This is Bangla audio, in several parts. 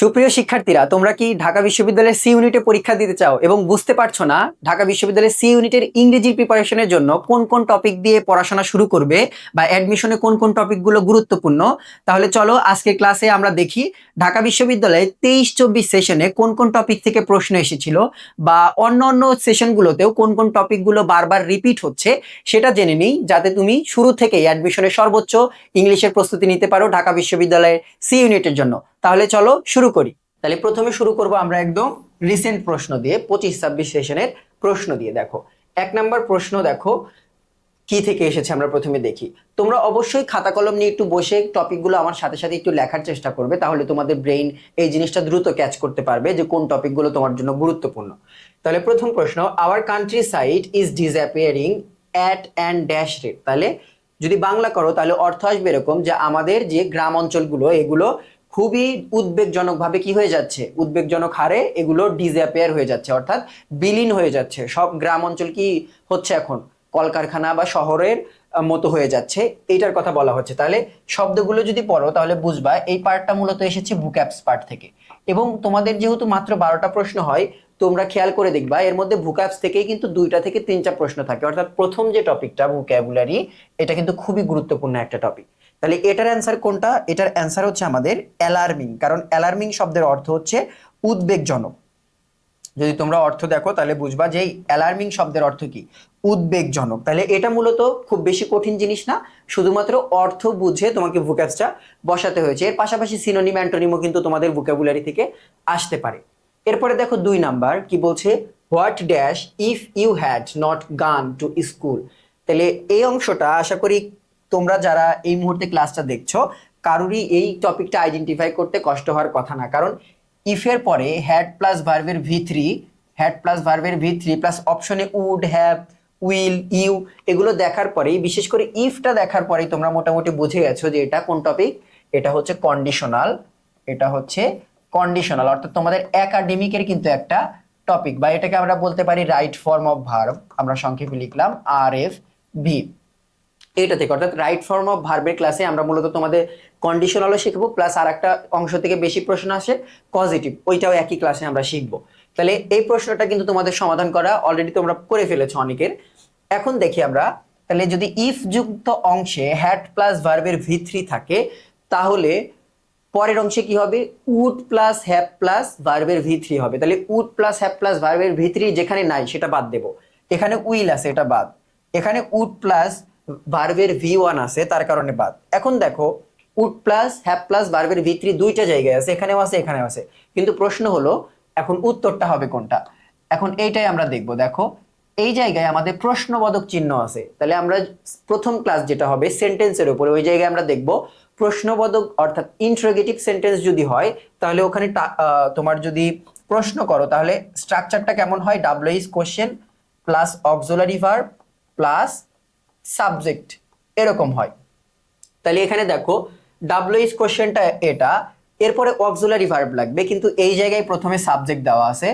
সুপ্রিয় শিক্ষার্থীরা, তোমরা কি ঢাকা বিশ্ববিদ্যালয়ের সি ইউনিটে পরীক্ষা দিতে চাও এবং বুঝতে পারছো না ঢাকা বিশ্ববিদ্যালয়ের সি ইউনিটের ইংরেজি প্রিপারেশনের জন্য কোন কোন টপিক দিয়ে পড়াশোনা শুরু করবে বা অ্যাডমিশনে কোন কোন টপিকগুলো গুরুত্বপূর্ণ? তাহলে চলো আজকের ক্লাসে আমরা দেখি ঢাকা বিশ্ববিদ্যালয়ে 23-24 সেশনে কোন কোন টপিক থেকে প্রশ্ন এসেছিল বা অন্য অন্য সেশনগুলোতেও কোন কোন টপিকগুলো বারবার রিপিট হচ্ছে সেটা জেনে নিই, যাতে তুমি শুরু থেকেই অ্যাডমিশনের সর্বোচ্চ ইংলিশের প্রস্তুতি নিতে পারো ঢাকা বিশ্ববিদ্যালয়ের সি ইউনিটের জন্য। তাহলে চলো শুরু করি। তাহলে প্রথমে শুরু করব আমরা একদম রিসেন্ট প্রশ্ন দিয়ে, 25-26 সেশনের প্রশ্ন দিয়ে। দেখো 1 নম্বর প্রশ্ন, দেখো কি থেকে এসেছে আমরা প্রথমে দেখি। তোমরা অবশ্যই খাতা কলম নিয়ে একটু বসে টপিকগুলো আমার সাথে সাথে একটু লেখার চেষ্টা করবে, তাহলে তোমাদের ব্রেইন এই জিনিসটা দ্রুত ক্যাচ করতে পারবে যে কোন টপিকগুলো তোমার জন্য গুরুত্বপূর্ণ। তাহলে প্রথম প্রশ্ন, hour country side is disappearing at and dash rate. তাহলে যদি বাংলা করো তাহলে অর্থ আসবে এরকম যে আমাদের যে গ্রাম অঞ্চলগুলো এগুলো খুবই উদ্বেগজনকভাবে কি হয়ে যাচ্ছে, উদ্বেগজনক হারে এগুলো ডিসঅ্যাপিয়ার হয়ে যাচ্ছে, অর্থাৎ বিলীন হয়ে যাচ্ছে। সব গ্রাম অঞ্চল কি হচ্ছে এখন কলকারখানা বা শহরের মতো হয়ে যাচ্ছে, এইটার কথা বলা হচ্ছে। তাহলে শব্দগুলো যদি পড়ো তাহলে বুঝবা এই পার্টটা মূলত এসেছে ভোক্যাবস পার্ট থেকে। এবং তোমাদের যেহেতু মাত্র 12টা প্রশ্ন হয়, তোমরা খেয়াল করে দেখবা এর মধ্যে ভোক্যাবস থেকেই কিন্তু 2টা থেকে 3টা প্রশ্ন থাকে, অর্থাৎ প্রথম যে টপিকটা ভোক্যাবুলারি, এটা কিন্তু খুবই গুরুত্বপূর্ণ একটা টপিক। তাহলে এটার অ্যান্সার কোনটা? এটার অ্যান্সার হচ্ছে আমাদের অ্যালার্মিং, কারণ অ্যালার্মিং শব্দের অর্থ হচ্ছে উদ্বেগজনক। যদি তোমরা অর্থ দেখো তাহলে বুঝবা যে এই অ্যালার্মিং শব্দের অর্থ কি, উদ্বেগজনক। তাহলে এটা মূলত খুব বেশি কঠিন জিনিস না, শুধুমাত্র অর্থ বুঝে তোমাকে ভোক্যাবসটা বসাতে হয়েছে। এর পাশাপাশি সিনোনিম অ্যান্টোনিমও কিন্তু তোমাদের ভোক্যাবুলারি থেকে আসতে পারে। এরপরে দেখো 2 নাম্বার কি বলছে, what dash if you had not gone to school. তাহলে এই অংশটা আশা করি তোমরা যারা এই মুহূর্তে ক্লাসটা দেখছো কারোরই এই টপিকটা আইডেন্টিফাই করতে কষ্ট হওয়ার কথা না, কারণ ইফের পরে হ্যাড প্লাস ভার্বের ভি3, হ্যাড প্লাস ভার্বের ভি3 প্লাস অপশনে উড, হ্যাভ, উইল, ইউ, এগুলো দেখার পরেই, বিশেষ করে ইফটা দেখার পরেই তোমরা মোটামুটি বুঝে গেছো যে এটা কোন টপিক। এটা হচ্ছে কন্ডিশনাল, এটা হচ্ছে কন্ডিশনাল, অর্থাৎ তোমাদের একাডেমিকের কিন্তু একটা টপিক, বা এটাকে আমরা বলতে পারি রাইট ফর্ম অফ ভার্ব, আমরা সংক্ষেপে লিখলাম আর এফ ভি। এটা থেকে, অর্থাৎ রাইট ফর্ম অফ ভার্বের ক্লাসে আমরা মূলত তোমাদের কন্ডিশনালও শিখবো, প্লাস আর একটা অংশ থেকে বেশি প্রশ্ন আসে পজিটিভ, ওইটাও একই ক্লাসে আমরা শিখবো। তাহলে এই প্রশ্নটা কিন্তু তোমাদের সমাধান করা অলরেডি তোমরা করে ফেলেছো অনেকের। এখন দেখি আমরা, তাহলে যদি ইফ যুক্ত অংশে হ্যাড প্লাস ভার্বের ভি3 থাকে, তাহলে পরের অংশে কি হবে, উড প্লাস হ্যাভ প্লাস ভার্বের ভি3 হবে। তাহলে উড প্লাস হ্যাভ প্লাস ভার্বের ভি3 যেখানে নাই সেটা বাদ দেবো, এখানে উইল আছে এটা বাদ, এখানে উড প্লাস ভার্বের ভি1 আছে তার কারণে বাদ। এখন দেখো উড প্লাস হ্যাভ প্লাস ভার্বের ভি3 দুইটা জায়গায় আছে, এখানেও আছে এখানেও আছে, কিন্তু প্রশ্ন হলো এখন উত্তরটা হবে কোনটা। এখন এইটাই আমরা দেখবো। দেখো এই জায়গায় আমাদের প্রশ্নবোধক চিহ্ন আছে, তাহলে আমরা প্রথম ক্লাস যেটা হবে সেন্টেন্সের উপরে, ওই জায়গায় আমরা দেখবো প্রশ্নবোধক অর্থাৎ ইন্টারোগেটিভ সেন্টেন্স যদি হয় তাহলে ওখানে তোমার যদি প্রশ্ন করো তাহলে স্ট্রাকচারটা কেমন হয়, WH question plus auxiliary verb plus subject, এরকম হয়। তাহলে এখানে দেখো ডাব্লিউএইচ কোশ্চেনটা এটা, এরপরে অক্সিলারি ভার্ব লাগবে, কিন্তু এই জায়গায় প্রথমে সাবজেক্ট দেওয়া আছে,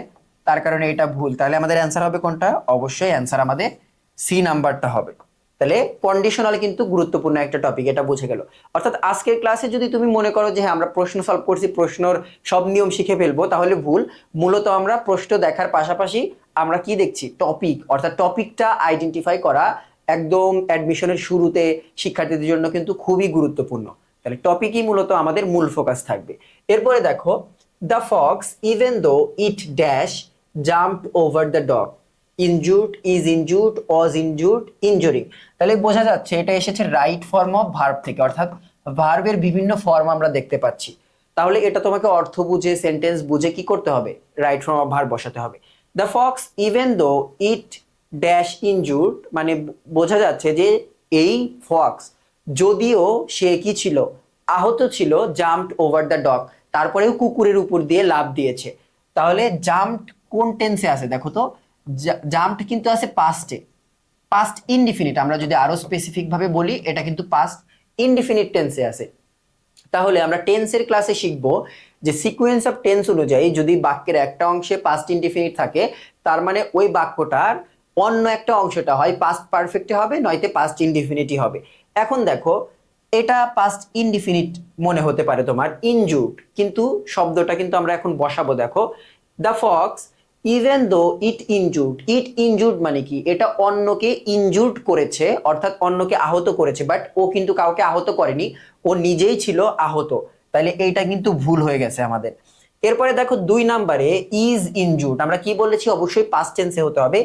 তার কারণে এটা ভুল। তাহলে আমাদের অ্যান্সার হবে কোনটা? অবশ্যই অ্যান্সার আমাদের সি নাম্বারটা হবে। তাহলে কন্ডিশনাল কিন্তু গুরুত্বপূর্ণ একটা টপিক, এটা বুঝে গেল। অর্থাৎ আজকের ক্লাসে যদি তুমি মনে করো যে হ্যাঁ আমরা প্রশ্ন সলভ করছি, প্রশ্নর সব নিয়ম শিখে ফেলবো, তাহলে ভুল। মূলত আমরা প্রশ্ন দেখার পাশাপাশি আমরা কি দেখছি, টপিক, অর্থাৎ টপিকটা আইডেন্টিফাই করা একদম অ্যাডমিশনের শুরুতে শিক্ষার্থীদের জন্য কিন্তু খুবই গুরুত্বপূর্ণ। তাহলে টপিকই মূলত আমাদের মূল ফোকাস থাকবে। এরপরে দেখো, the Fox even though it dash jumped over the dog, injured, is injured, was injured, ইনজুরিং। তাহলে বোঝা যাচ্ছে এটা এসেছে রাইট ফর্ম অফ ভার্ব থেকে, অর্থাৎ ভার্বের বিভিন্ন ফর্ম আমরা দেখতে পাচ্ছি। তাহলে এটা তোমাকে অর্থ বুঝে সেন্টেন্স বুঝে কি করতে হবে, রাইট ফর্ম অফ ভার্ব বসাতে হবে। The Fox even though it dash injured, মানে বোঝা যাচ্ছে যে এই ফক্স যদিও সে কি ছিল, আহত ছিল, জাম্পড ওভার দ্য ডগ, তারপরেও কুকুরের উপর দিয়ে লাফ দিয়েছে। তাহলে জাম্পড কোন টেন্সে আছে দেখো তো, জাম্পড কিন্তু আছে পাস্টে, পাস্ট ইনডিফিনিট, আমরা যদি আরো স্পেসিফিক ভাবে বলি এটা কিন্তু পাস্ট ইনডিফিনিট টেন্সে আছে। তাহলে আমরা টেন্সের ক্লাসে শিখব যে সিকোয়েন্স অফ টেন্স অনুযায়ী যদি বাক্যের একটা অংশে পাস্ট ইনডিফিনিট থাকে, তার মানে ওই বাক্যটার অন্য একটা অংশটা হয় পাস্ট পারফেক্টে হবে, নয়তো পাস্ট ইনডিফিনিটই হবে। এখন দেখো এটা পাস্ট ইনডিফিনিট মনে হতে পারে তোমার, ইনজুর্ড, কিন্তু শব্দটা কিন্তু আমরা এখন বসাবো। দেখো, the Fox even though it injured মানে কি, এটা অন্যকে ইনজুর্ড করেছে, অর্থাৎ অন্যকে আহত করেছে, বাট ও কিন্তু কাউকে আহত করেনি, ও নিজেই ছিল আহত। তাহলে এইটা কিন্তু ভুল হয়ে গেছে আমাদের। এরপরে দেখো 2 নাম্বারে ইজ ইনজুর্ড, আমরা কি বলেছি, অবশ্যই পাস্ট টেন্সে হতে হবে,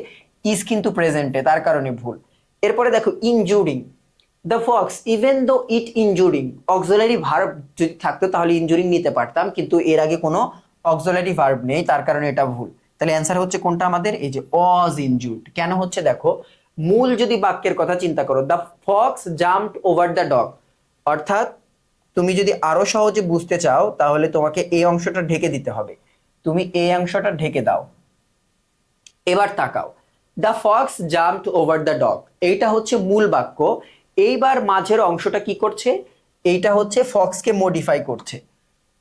ইজ কিন্তু প্রেজেন্টে, তার কারণে ভুল। এরপরে দেখো ইনজুরিং, the Fox even though it ইনজুরিং, auxiliary verb যদি থাকতো তাহলে ইনজুরিং নিতে পারতাম, কিন্তু এর আগে কোনো অক্সিলারি ভার্ব নেই, তার কারণে এটা ভুল। তাহলে অ্যান্সার হচ্ছে কোনটা আমাদের, এই যে ওয়াজ ইনজুর্ড। কেন হচ্ছে দেখো, মূল যদি বাক্যের কথা চিন্তা করো, the Fox jumped over the dog, অর্থাৎ তুমি যদি আরো সহজে বুঝতে চাও তাহলে তোমাকে এই অংশটা ঢেকে দিতে হবে, তুমি এই অংশটা ঢেকে দাও। এবার তাকাও, the Fox jumped over the dog, এইটা হচ্ছে মূল বাক্য। এইবার মাঝের অংশটা কি করছে, এইটা হচ্ছে ফক্সকে মডিফাই করছে।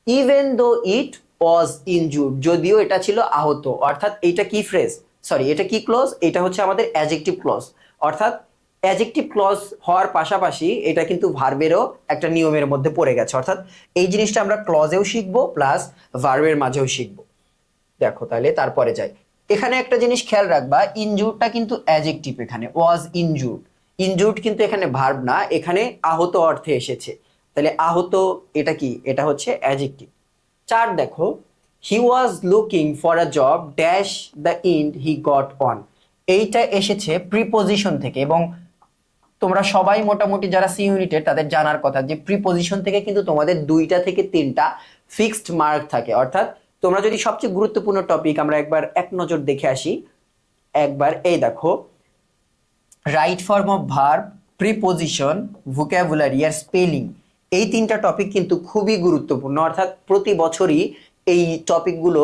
ইভেন দো ইট ওয়াজ ইনজুর্ড, যদিও এটা ছিল আহত, অর্থাৎ এইটা কি ফ্রেজ, সরি এটা কি ক্লজ, এটা হচ্ছে আমাদের অ্যাডজেক্টিভ ক্লজ, অর্থাৎ অ্যাডজেক্টিভ ক্লজ হওয়ার পাশাপাশি এটা কিন্তু ভার্বেরও একটা নিয়মের মধ্যে পড়ে গেছে, অর্থাৎ এই জিনিসটা আমরা ক্লজেও শিখবো প্লাস ভার্বের মাঝেও শিখবো। দেখো তাহলে তারপরে যাই, এখানে একটা জিনিস খেয়াল রাখবা, ইনজুর্ডটা কিন্তু অ্যাডজেক্টিভ, এখানে ওয়াজ ইনজুর্ড, ইনজুর্ড কিন্তু এখানে ভার্ব না, এখানে আহত অর্থে এসেছে, তাহলে আহত এটা কি, এটা হচ্ছে অ্যাডজেক্টিভ। 4 দেখো, he was looking for a job dash the end he got on, এইটা এসেছে প্রিপোজিশন থেকে, এবং তোমরা সবাই মোটামুটি যারা সি ইউনিটের তাদের জানার কথা যে প্রিপোজিশন থেকে কিন্তু তোমাদের 2টা থেকে 3টা ফিক্সড মার্ক থাকে, অর্থাৎ তোমরা যদি সবচেয়ে গুরুত্বপূর্ণ টপিক আমরা একবার এক নজর দেখে আসি, একবার এই দেখো, right form of verb, preposition, vocabulary আর স্পেলিং, এই 3টা টপিক কিন্তু খুবই গুরুত্বপূর্ণ, অর্থাৎ প্রতি বছরই এই টপিকগুলো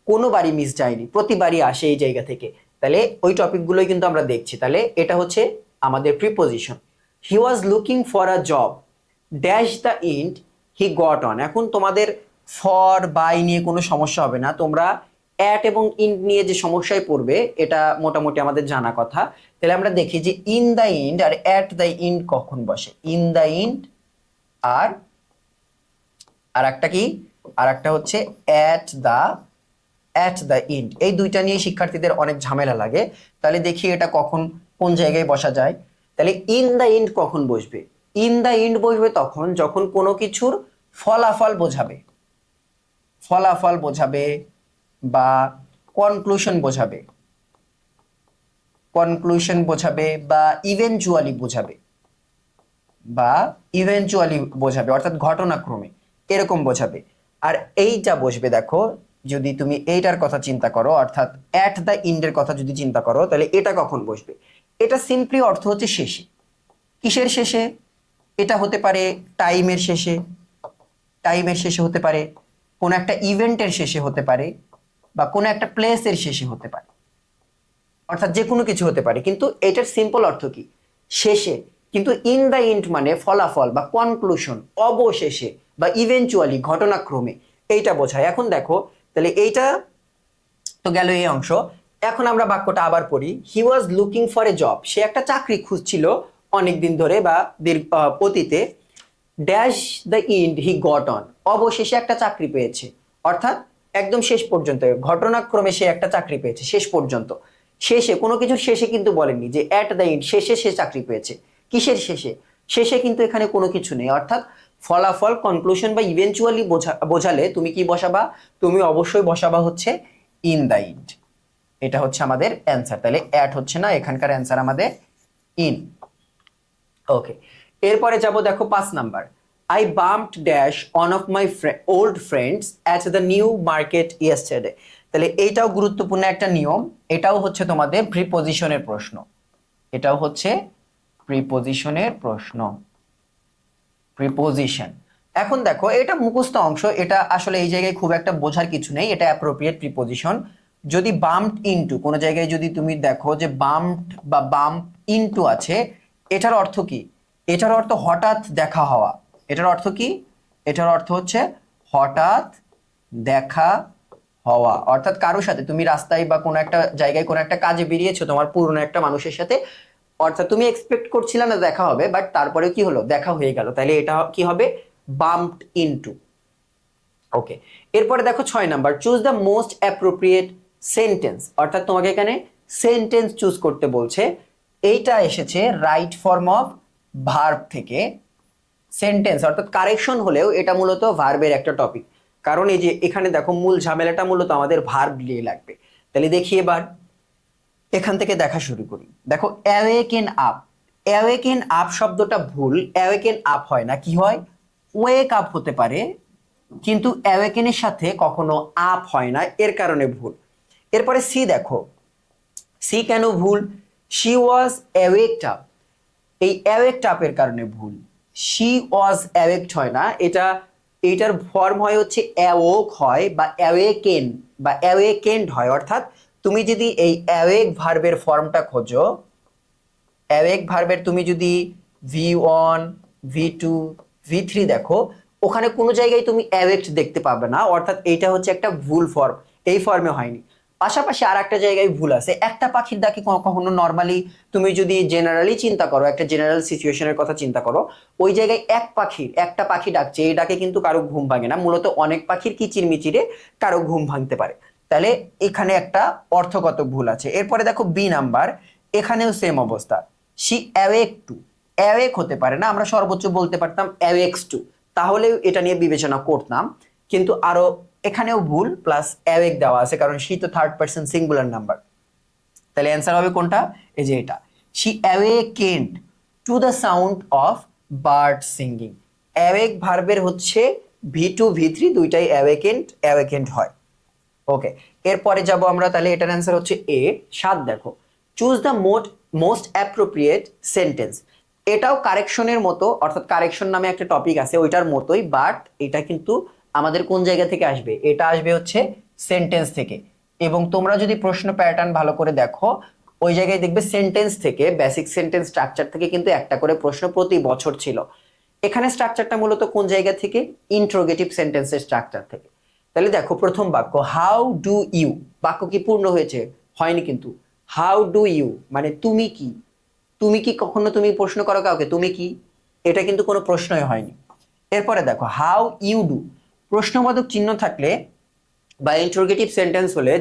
কোনোবারই মিস যায়নি, প্রতিবারই আসে এই জায়গা থেকে। তাহলে ওই টপিকগুলোই কিন্তু আমরা দেখছি। তাহলে এটা হচ্ছে আমাদের preposition. He was looking for a job dash the end he got on, এখন তোমাদের ফর বাই নিয়ে কোনো সমস্যা হবে না, তোমরা অ্যাট এবং ইন্ড নিয়ে যে সমস্যায় পড়বে এটা মোটামুটি আমাদের জানা কথা। তাহলে আমরা দেখি যে ইন দ্য ইন্ড আর অ্যাট দ্য ইন্ড কখন বসে, ইন দ্য ইন্ড আর আর একটা কি, আর একটা হচ্ছে অ্যাট দ্য ইন্ড, এই দুইটা নিয়ে শিক্ষার্থীদের অনেক ঝামেলা লাগে। তাহলে দেখি এটা কখন কোন জায়গায় বসা যায়। তাহলে ইন দ্য ইন্ড কখন বসবে, ইন দ্য ইন্ড বসবে তখন যখন কোনো কিছুর ফলাফল বোঝাবে, ফলাফল বোঝাবে বা কনক্লুশন বোঝাবে, কনক্লুশন বোঝাবে বা ইভেনচুয়ালি বোঝাবে, বা ইভেনচুয়ালি বোঝাবে অর্থাৎ ঘটনাক্রমে এরকম বোঝাবে। আর এইটা বসবে দেখো, যদি তুমি এইটার কথা চিন্তা করো অর্থাৎ অ্যাট দ্য ইন্ডের কথা যদি চিন্তা করো, তাহলে এটা কখন বসবে, এটা সিম্পলি অর্থ হচ্ছে শেষে। কিসের শেষে, এটা হতে পারে টাইমের শেষে, টাইমের শেষে হতে পারে, কোনো একটা ইভেন্টের শেষে হতে পারে, বা কোনো একটা প্লেসের শেষে হতে পারে, অর্থাৎ যে কোনো কিছু হতে পারে, কিন্তু এটার সিম্পল অর্থ কি, শেষে। কিন্তু ইন দ্য এন্ড মানে ফলাফল বা কনক্লুশন, অবশেষে বা ইভেনচুয়ালি ঘটনাক্রমে, এইটা বোঝায়। এখন দেখো, তাহলে এইটা তো গেল এই অংশ। এখন আমরা বাক্যটা আবার পড়ি, he was looking for a job, সে একটা চাকরি খুঁজছিল অনেকদিন ধরে বা অতীতে, dash the end he got on, অবশেষে একটা চাকরি পেয়েছে, অর্থাৎ একদম শেষ পর্যন্ত ঘটনাক্রমে সে একটা চাকরি পেয়েছে শেষ পর্যন্ত। শেষে কোনো কিছুর শেষে কিন্তু বলেননি যে অ্যাট দ্য এন্ড, শেষে সে চাকরি পেয়েছে, কিসের শেষে, শেষে কিন্তু এখানে কোনো কিছু নেই, অর্থাৎ ফলাফল কনক্লুশন বা ইভেনচুয়ালি বোঝালে তুমি কি বসাবা, তুমি অবশ্যই বসাবা হচ্ছে ইন দ্য এন্ড, এটা হচ্ছে আমাদের অ্যান্সার। তাহলে অ্যাট হচ্ছে না, এখানকার অ্যান্সার আমাদের ইন। ওকে, এরপরে যাব দেখো 5 number, I bumped dash on of my old friends at the new market yesterday. তাহলে এইটাও গুরুত্বপূর্ণ একটা নিয়ম, এটাও হচ্ছে তোমাদের প্রিপোজিশনের প্রশ্ন, এটাও হচ্ছে প্রিপোজিশনের প্রশ্ন, প্রিপোজিশন। এখন দেখো এটা মুখস্থ অংশ, এটা আসলে এই জায়গায় খুব একটা বোঝার কিছু নেই, এটা অ্যাপ্রোপ্রিয়েট প্রিপোজিশন। যদি বাম্পড ইনটু কোনো জায়গায় যদি তুমি দেখো যে বাম্পড বা বাম্প ইনটু আছে, এটার অর্থ কি, এটার অর্থ হঠাৎ দেখা হওয়া, এটার অর্থ কি, এটার অর্থ হচ্ছে হঠাৎ দেখা হওয়া, অর্থাৎ কারোর সাথে তুমি রাস্তায় বা কোনো একটা জায়গায় কোনো একটা কাজে বেরিয়েছো তোমার পুরনো একটা মানুষের সাথে, অর্থাৎ তুমি এক্সপেক্ট করছিলে না দেখা হবে, বাট তারপরে কি হলো, দেখা হয়ে গেল, তাহলে এটা কি হবে, বাম্পড ইনটু। ওকে, এরপরে দেখো 6 number, choose the most appropriate sentence, অর্থাৎ তোমাকে এখানে সেন্টেন্স চুজ করতে বলছে। এইটা এসেছে রাইট ফর্ম অফ ভার্ব থেকে। সেন্টেন্স অর্থাৎ কারেকশন হলেও এটা মূলত ভার্বের একটা টপিক, কারণ এই যে এখানে দেখো মূল ঝামেলাটা মূলত আমাদের ভার্ব দিয়ে লাগবে। তাহলে দেখি এবার এখান থেকে দেখা শুরু করি। দেখো অ্যাওয়েকেন আপ, অ্যাওয়েকেন আপ শব্দটা ভুল, অ্যাওয়েকেন আপ হয় না, কি হয়, ওয়েক আপ হতে পারে, কিন্তু অ্যাওয়েকেনের সাথে কখনো আপ হয় না, এর কারণে ভুল। এরপরে সি দেখো, সি কেন ভুল, শি ওয়াজ অ্যাওয়েকড আপ, এই অ্যাওয়েকড আপের কারণে ভুল, শি ওয়াজ অ্যাওয়েকড হয় না, এইটার ফর্ম হয় হচ্ছে অ্যাওক হয় বা অ্যাওয়েকেন বা অ্যাওয়েকেন্ড হয়। অর্থাৎ তুমি যদি এই অ্যাওয়েক ভার্বের ফর্মটা খোঁজো, অ্যাওয়েক ভার্বের তুমি যদি V1 V2 V3 দেখো, ওখানে কোনো জায়গায় তুমি অ্যাওয়েকড দেখতে পাবে না, অর্থাৎ এইটা হচ্ছে একটা ভুল ফর্ম, এই ফর্মে হয়নি। পাশাপাশি আর একটা জায়গায় ভুল আছে, একটা পাখির ডাকে কখনো নর্মালি তুমি যদি জেনারেলি চিন্তা করো, একটা জেনারেল সিচুয়েশনের কথা চিন্তা করো, ওই জায়গায় একটা পাখি ডাকছে, এই ডাকে কিন্তু কারো ঘুম ভাঙে না, মূলত অনেক পাখির কিচিরমিচিরে কারো ঘুম ভাঙতে পারে। তাহলে এখানে একটা অর্থগত ভুল আছে। এরপরে দেখো বি নাম্বার, এখানেও সেম অবস্থা, শি অ্যাওয়েক টু, অ্যাওয়েক হতে পারে না, আমরা সর্বোচ্চ বলতে পারতাম অ্যাওয়েক্স টু, তাহলেও এটা নিয়ে বিবেচনা করতাম, কিন্তু আরো এখানেও ভুল, প্লাস অ্যাওয়েক দেওয়া আছে, কারণ শি তো থার্ড পারসন সিঙ্গুলার নাম্বার। তাহলে অ্যান্সার হবে কোনটা, এই যে এটা, she awakened to the sound of bird singing. Awake ভার্বের হচ্ছে V2 V3 দুইটাই অ্যাওয়েকেন্ড হয়। ওকে, এরপরে যাব আমরা, তাহলে এটার অ্যান্সার হচ্ছে এ। 7 দেখো, choose the most appropriate sentence, এটাও কারেকশনের মতো, অর্থাৎ কারেকশন নামে একটা টপিক আছে ওইটার মতোই, বাট এটা কিন্তু আমাদের কোন জায়গা থেকে আসবে, এটা আসবে হচ্ছে সেন্টেন্স থেকে। এবং তোমরা যদি প্রশ্ন প্যাটার্ন ভালো করে দেখো, ওই জায়গায় দেখবে সেন্টেন্স থেকে, বেসিক সেন্টেন্স স্ট্রাকচার থেকে কিন্তু একটা করে প্রশ্ন প্রতি বছর ছিল। এখানে স্ট্রাকচারটা মূলত কোন জায়গা থেকে, ইন্ট্রোগেটিভ সেন্টেন্সের স্ট্রাকচার থেকে। তাহলে দেখো প্রথম বাক্য, হাউ ডু ইউ, বাক্য কি পূর্ণ হয়েছে, হয়নি, কিন্তু হাউ ডু ইউ মানে তুমি কি, তুমি কি কখনো তুমি প্রশ্ন করো কাউকে তুমি কি, এটা কিন্তু কোনো প্রশ্নই হয়নি। এরপরে দেখো হাউ ইউ ডু, প্রশ্নবোধক চিহ্ন থাকলে বা ইন্টারোগেটিভ সেন্টেন্স হলে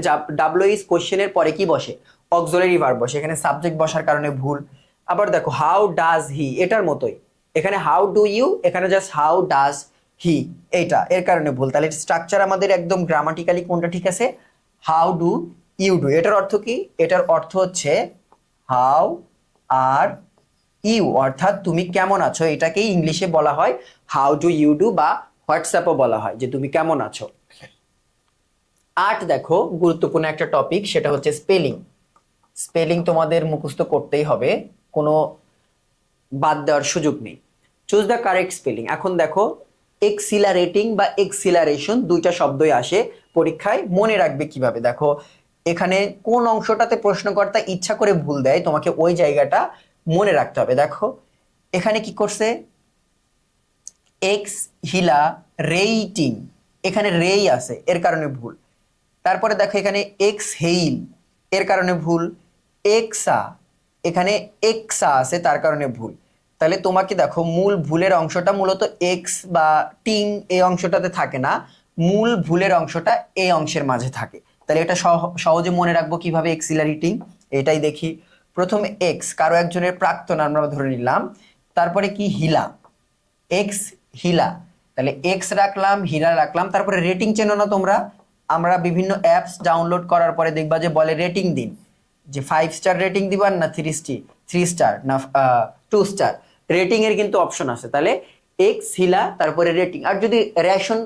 ডাব্লিউএইচ কোশ্চেনের পরে কি বসে, অক্সিলারি ভার্ব বসে, এখানে সাবজেক্ট বসার কারণে ভুল। আবার দেখো হাউ ডাজ হি, এটার মতোই, এখানে হাউ ডু ইউ, এখানে জাস্ট হাউ ডাজ হি, এইটা এর কারণে ভুল। তাহলে স্ট্রাকচার আমাদের একদম গ্রামাটিক্যালি কোনটা ঠিক আছে, হাউ ডু ইউ ডু। এটার অর্থ কি, এটার অর্থ হচ্ছে হাউ আর ইউ, অর্থাৎ তুমি কেমন আছো, এটাকেই ইংলিশে বলা হয় হাউ ডু ইউ ডু, বা হোয়াটসঅ্যাপও বলা হয় যে তুমি কেমন আছো। 8 দেখো, গুরুত্বপূর্ণ একটা টপিক, সেটা হচ্ছে স্পেলিং। স্পেলিং তোমাদের মুখস্থ করতেই হবে, কোনো বাদ দেওয়ার সুযোগ নেই। Choose the correct spelling. এখন দেখো এক্সিলারেটিং বা এক্সিলারেশন দুইটা শব্দই আসে পরীক্ষায়, মনে রাখবে কিভাবে, দেখো এখানে কোন অংশটাতে প্রশ্নকর্তা ইচ্ছা করে ভুল দেয়, তোমাকে ওই জায়গাটা মনে রাখতে হবে। দেখো এখানে কি করছে, এক্স হিলা রেইটিং, এখানে রেই আছে এর কারণে ভুল। তারপরে দেখো এখানে এক্স হেইল, এর কারণে ভুল। এক্সা, এখানে এক্সা আছে তার কারণে ভুল। তাহলে তোমাকে দেখো মূল ভুলের অংশটা মূলত এক্স বা টিং এই অংশটাতে থাকে না, মূল ভুলের অংশটা এই অংশের মাঝে থাকে। তাহলে এটা সহজে মনে রাখবো কিভাবে, এক্সিলারি টিং, এটাই দেখি। প্রথমে এক্স কারো একজনের প্রাক্তন আমরা ধরে নিলাম, তারপরে কি হিলা, এক্স হিলা, তাহলে এক্স রাখলাম, হিলা রাখলাম। তারপরে রেটিং চেনো না তোমরা, আমরা বিভিন্ন অ্যাপস ডাউনলোড করার পরে দেখবা যে বলে রেটিং দিন, যে 5 স্টার রেটিং দিবেন না 3 স্টার না 2 স্টার, রেটিং এর কিন্তু অপশন আছে। তাহলে এক্স হিলা তারপরে রেটিং। আর যদি রেশন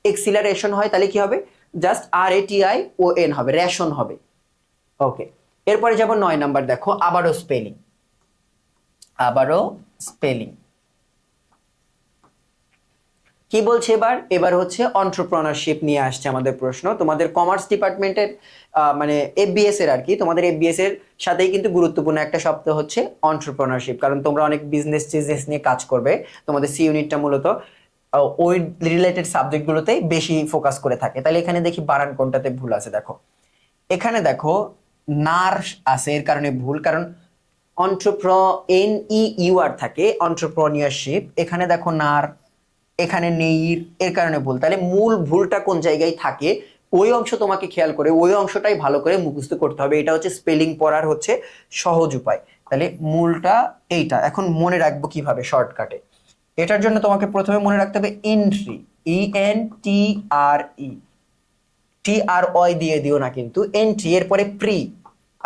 এক্সিলারেশন হয় তাহলে কি হবে, জাস্ট RATION হবে, রেশন হবে। ওকে, এরপরে যাব 9 নাম্বার, দেখো আবারও স্পেলিং, আবারও স্পেলিং কি বলছে এবার, এবার হচ্ছে এন্টারপ্রেনারশিপ নিয়ে আসছে আমাদের প্রশ্ন। তোমাদের কমার্স ডিপার্টমেন্টের মানে FBS এর আর কি, তোমাদের FBS এর সাথেই কিন্তু গুরুত্বপূর্ণ একটা শব্দ হচ্ছে এন্টারপ্রেনারশিপ, কারণ তোমরা অনেক বিজনেস নিয়ে কাজ করবে, তোমাদের সি ইউনিটটা মূলত ওই রিলেটেড সাবজেক্টগুলোতেই বেশি ফোকাস করে থাকে। তাহলে এখানে দেখি বানান কোনটাতে ভুল আছে। দেখো এখানে দেখো নার্স আছে, এর কারণে ভুল, কারণ NEUR থাকে, অন্টারপ্রেনিয়রশিপ। এখানে দেখো নার, এখানে নেইর, এর কারণে ভুল। তাহলে মূল ভুলটা কোন জায়গায় থাকে ওই অংশ তোমাকে খেয়াল করে ওই অংশটাই ভালো করে মুখস্থ করতে হবে। এটা হচ্ছে স্পেলিং পড়ার হচ্ছে সহজ উপায়। তাহলে মূলটা এইটা। এখন মনে রাখবো কিভাবে শর্টকাটে, এটার জন্য তোমাকে প্রথমে মনে রাখতে হবে এন্ট্রি, ENTRE, TRY দিয়ে দিও না কিন্তু, এন্ট্রি। এরপরে প্রি,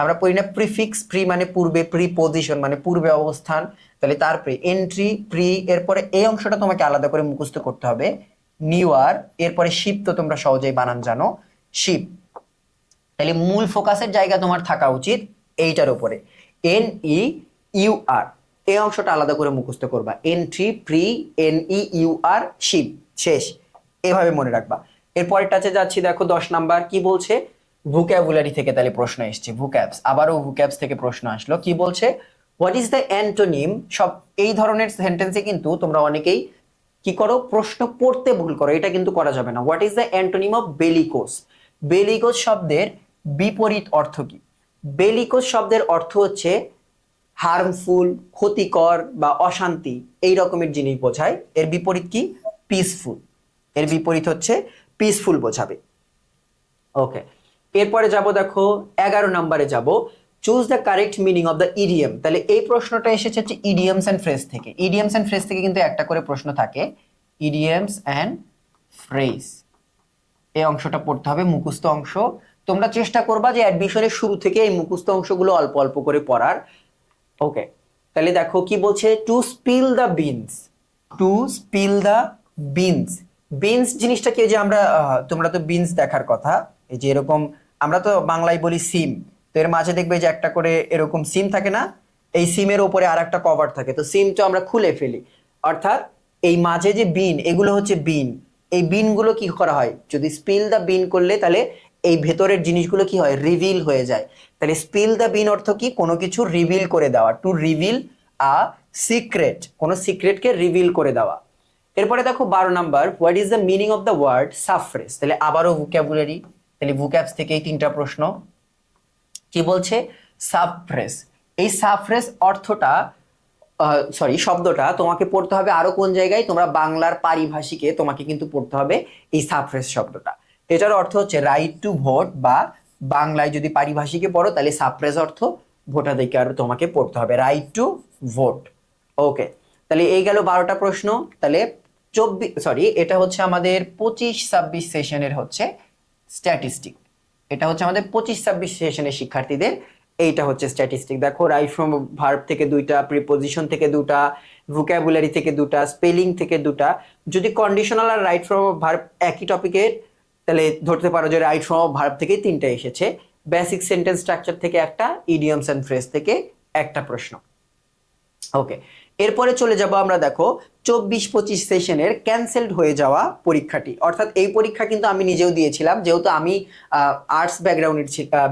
আমরা পড়ি না প্রিফিক্স, প্রি মানে পূর্বে, প্রিপজিশন মানে পূর্বে অবস্থান, তাহলে তারপরে এন্ট্রি প্রি, এরপরে এই অংশটা তোমাকে আলাদা করে মুখস্থ করতে হবে নিউয়ার। এরপরে শিপ তো তোমরা সহজেই বানান জানো, শিপ। তাহলে মূল ফোকাসের জায়গা তোমার থাকা উচিত এইটার উপরে, NEUR। এই অংশটা আলাদা করে মুখস্থ করবা, এন্ট্রি প্রি NEUR শিপ, শেষ। এভাবে মনে রাখবা। এরপরেরটাতে যাচ্ছি, দেখো 10 নাম্বার কি বলছে, ভোকাবুলারি থেকে তাহলে প্রশ্ন এসছে, ভোক্যাবস, আবারও ভোক্যাবস থেকে প্রশ্ন আসলো। কি বলছে, হোয়াট ইজ দ্য অ্যান্টোনিম। সব এই ধরনের সেন্টেন্সে কিন্তু তোমরা অনেকেই কি করো, প্রশ্ন পড়তে ভুল করো, এটা কিন্তু করা যাবে না। What is the antonym of bellicose. Bellicose শব্দের বিপরীত অর্থ কি? বেলিকোস শব্দের অর্থ হচ্ছে হার্মফুল, ক্ষতিকর বা অশান্তি, এই রকমের জিনিস বোঝায়। এর বিপরীত কি? পিসফুল। এর বিপরীত হচ্ছে পিসফুল বোঝাবে। ওকে, এরপরে যাব, দেখো 11 নম্বরে যাব, choose the correct meaning of the idiom. তাহলে এই প্রশ্নটা এসেছে হচ্ছে ইডিয়মস এন্ড ফ্রেজ থেকে। ইডিয়মস এন্ড ফ্রেজ থেকে কিন্তু একটা করে প্রশ্ন থাকে, ইডিয়মস এন্ড ফ্রেজ। এই অংশটা পড়তে হবে, মুখস্থ অংশ। তোমরা চেষ্টা করবা যে অ্যাডমিশনের শুরু থেকে এই মুখস্থ অংশগুলো অল্প অল্প করে পড়ার। ওকে, তাহলে দেখো কি বলছে, to spill the beans. To spill the beans. Beans জিনিসটা কি, যে আমরা তোমরা তো বিনস দেখার কথা, এই যে এরকম আমরা তো বাংলায় বলি সিম, তো এর মাঝে দেখবে যে একটা করে এরকম সিম থাকে না, এই সিমের উপরে আর একটা কভার থাকে, তো সিমটা আমরা খুলে ফেলি। অর্থাৎ এই মাঝে যে বিন, এগুলো হচ্ছে বিন। এই বিনগুলো কি করা হয়, যদি স্পিল দ্য বিন করলে তাহলে এই ভেতরের জিনিসগুলো কি হয়, রিভিল হয়ে যায়। তাহলে স্পিল দ্য বিন অর্থ কি, কোনো কিছু রিভিল করে দেওয়া, টু রিভিল আ সিক্রেট, কোনো সিক্রেটকে রিভিল করে দেওয়া। এরপরে দেখো 12 number, what is the meaning of the word suffrage. তাহলে আবারও ভোকাবুলারি, তাহলে ভোক্যাবস থেকে এই তিনটা প্রশ্ন। কি বলছে, সাফ্রেস। এই সাফ্রেস অর্থটা শব্দটা তোমাকে পড়তে হবে আরো কোন জায়গায়, তোমরা বাংলার পারিভাষিকে তোমাকে কিন্তু পড়তে হবে এই সাফ্রেস শব্দটা। এটার অর্থ হচ্ছে রাইট টু ভোট, বা বাংলায় যদি পারিভাষিকে পড়ো তাহলে সাফ্রেস অর্থ ভোটাধিকার তোমাকে পড়তে হবে, রাইট টু ভোট। ওকে, তাহলে এই গেল 12টা প্রশ্ন। তাহলে এটা হচ্ছে আমাদের 25-26 সেশনের হচ্ছে স্ট্যাটিস্টিক। এটা হচ্ছে আমাদের 25-26 সেশনের শিক্ষার্থীদের, এইটা হচ্ছে স্ট্যাটিস্টিক। দেখো রাইট ফ্রম ভার্ব থেকে 2টা, প্রিপজিশন থেকে 2টা, ভোকাবুলারি থেকে 2টা, স্পেলিং থেকে 2টা। যদি কন্ডিশনাল আর রাইট ফ্রম ভার্ব একই টপিকের, তাহলে ধরতে পারো যে রাইট ফ্রম ভার্ব থেকে 3টা এসেছে, বেসিক সেন্টেন্স স্ট্রাকচার থেকে একটা, ইডিয়মস এন্ড ফ্রেজ থেকে একটা প্রশ্ন। ওকে, এরপরে চলে যাব আমরা, দেখো 24-25 সেশনের ক্যান্সেলড হয়ে যাওয়া পরীক্ষাটি। অর্থাৎ এই পরীক্ষা কিন্তু আমি নিজেও দিয়েছিলাম, যেহেতু আমি আর্টস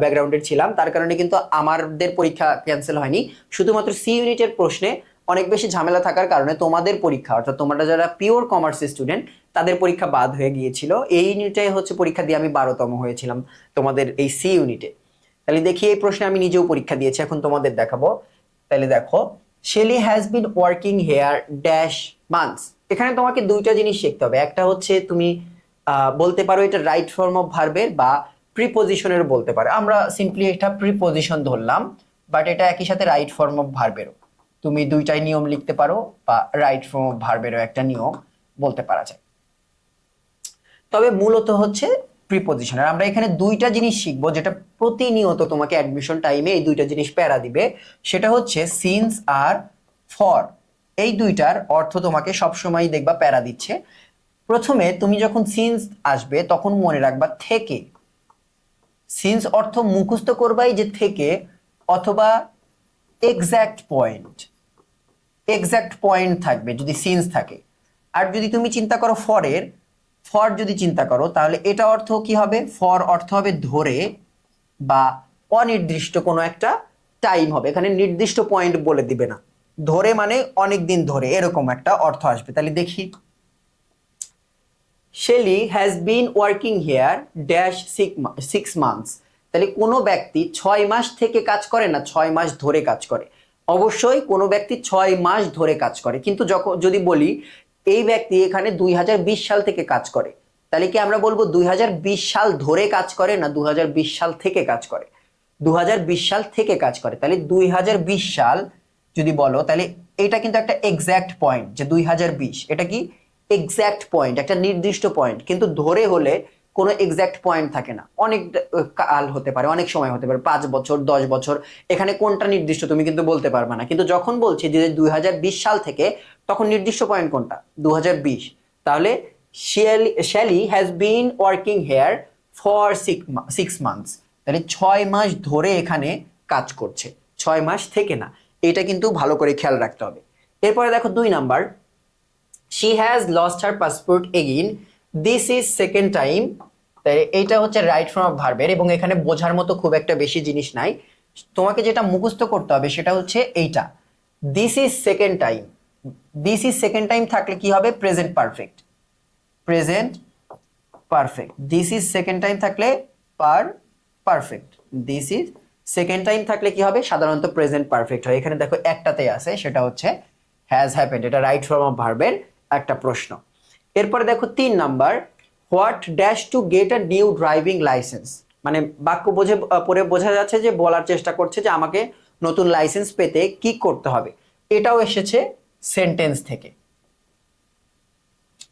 ব্যাকগ্রাউন্ডের ছিলাম, তার কারণে কিন্তু আমাদের পরীক্ষা ক্যান্সেল হয়নি। শুধুমাত্র সি ইউনিটের প্রশ্নে অনেক বেশি ঝামেলা থাকার কারণে তোমাদের পরীক্ষা, অর্থাৎ তোমরা যারা পিওর কমার্স স্টুডেন্ট, তাদের পরীক্ষা বাদ হয়ে গিয়েছিল। এই ইউনিটে হচ্ছে পরীক্ষা দিয়ে আমি 12তম হয়েছিলাম তোমাদের এই সি ইউনিটে। তাহলে দেখি এই প্রশ্নে আমি নিজেও পরীক্ষা দিয়েছি, এখন তোমাদের দেখাবো। তাহলে দেখো, Shelley has been working here dash months. এখানে তোমাকে 2টা জিনিস শিখতে হবে। একটা হচ্ছে তুমি বলতে পারো এটা রাইট ফর্ম অফ ভার্বের বা প্রিপজিশনের বলতে পারো, আমরা সিম্পলি এটা প্রিপজিশন ধরলাম, বাট এটা একই সাথে রাইট ফর্ম অফ ভার্বেরও। তুমি 2টাই নিয়ম লিখতে পারো, বা রাইট ফর্ম অফ ভার্বেরও একটা নিয়ম বলতে পারা যায়। তবে মূলত হচ্ছে প্রিপজিশনের। আমরা এখানে 2টা জিনিস শিখবো, যেটা প্রতিনিয়ত তোমাকে অ্যাডমিশন টাইমে এই 2টা জিনিস প্যারা দিবে। সেটা হচ্ছে সিন্স আর ফর। এই 2টার অর্থ তোমাকে সবসময় দেখবা প্যারা দিচ্ছে। প্রথমে তুমি যখন সিন্স আসবে তখন মনে রাখবা থেকে। সিন্স অর্থ মুখস্থ করবাই যে থেকে, অথবা এক্সাক্ট পয়েন্ট। এক্সাক্ট পয়েন্ট থাকবে যদি সিন্স থাকে। আর যদি তুমি চিন্তা করো ফরের, ফর যদি চিন্তা করো তাহলে এটা অর্থ কি হবে, ফর অর্থ হবে ধরে বা অনির্দিষ্ট কোনো একটা টাইম হবে। এখানে নির্দিষ্ট পয়েন্ট বলে দিবে না, ধরে মানে অনেক দিন ধরে, এরকম একটা অর্থ আসবে। তাহলে দেখি, Shelley has been working here dash 6 months. তাহলে কোনো ব্যক্তি 6 মাস থেকে কাজ করে না, 6 মাস ধরে কাজ করে। অবশ্যই কোনো ব্যক্তি 6 মাস ধরে কাজ করে, কিন্তু যখন যদি বলি এই ব্যক্তি এখানে 2020 সাল থেকে কাজ করে, তাহলে কি আমরা বলবো 2020 সাল ধরে কাজ করে না 2020 সাল থেকে কাজ করে? 2020 সাল থেকে কাজ করে, তাহলে 2020 সাল যদি বলো তাহলে এটা কিন্তু একটা এক্সাক্ট পয়েন্ট যে 2020, এটা কি এক্সাক্ট পয়েন্ট, একটা নির্দিষ্ট পয়েন্ট। কিন্তু ধরে হলে কোনো এক্সাক্ট পয়েন্ট থাকে না, অনেক কাল হতে পারে, অনেক সময় হতে পারে, 5 বছর 10 বছর, এখানে কোনটা নির্দিষ্ট তুমি কিন্তু বলতে পারবে না। কিন্তু যখন বলছি যে 2020 সাল থেকে, তখন নির্দিষ্ট পয়েন্ট কোনটা? 2020। তাহলে Shelley has been working here for 6 months, তাহলে 6 মাস ধরে এখানে কাজ করছে, 6 মাস থেকে না। এটা কিন্তু ভালো করে খেয়াল রাখতে হবে। এরপরে দেখো 2 number, she has lost her passport again, this is second time। তাই এইটা হচ্ছে রাইট ফর্ম অফ ভার্বের, এবং এখানে বোঝার মতো খুব একটা বেশি জিনিস নাই। তোমাকে যেটা মুখস্থ করতে হবে সেটা হচ্ছে এইটা, this is second time. This is second time থাকলে কি হবে? Present perfect, present perfect. This is second time থাকলে perfect. This is second time থাকলে কি হবে? সাধারণত প্রেজেন্ট পারফেক্ট হয়। এখানে দেখো একটাতে আছে, সেটা হচ্ছে হ্যাজ হ্যাপেন্ড, এটা রাইট ফর্ম অফ ভার্বের একটা প্রশ্ন। এরপরে দেখো 3 number, what dash two get a new driving licence, মানে বাক্য পড়ে বোঝা যাচ্ছে যে বলার চেষ্টা করছে যে আমাকে নতুন লাইসেন্স পেতে কি করতে হবে। এটাও এসেছে সেন্টেন্স থেকে,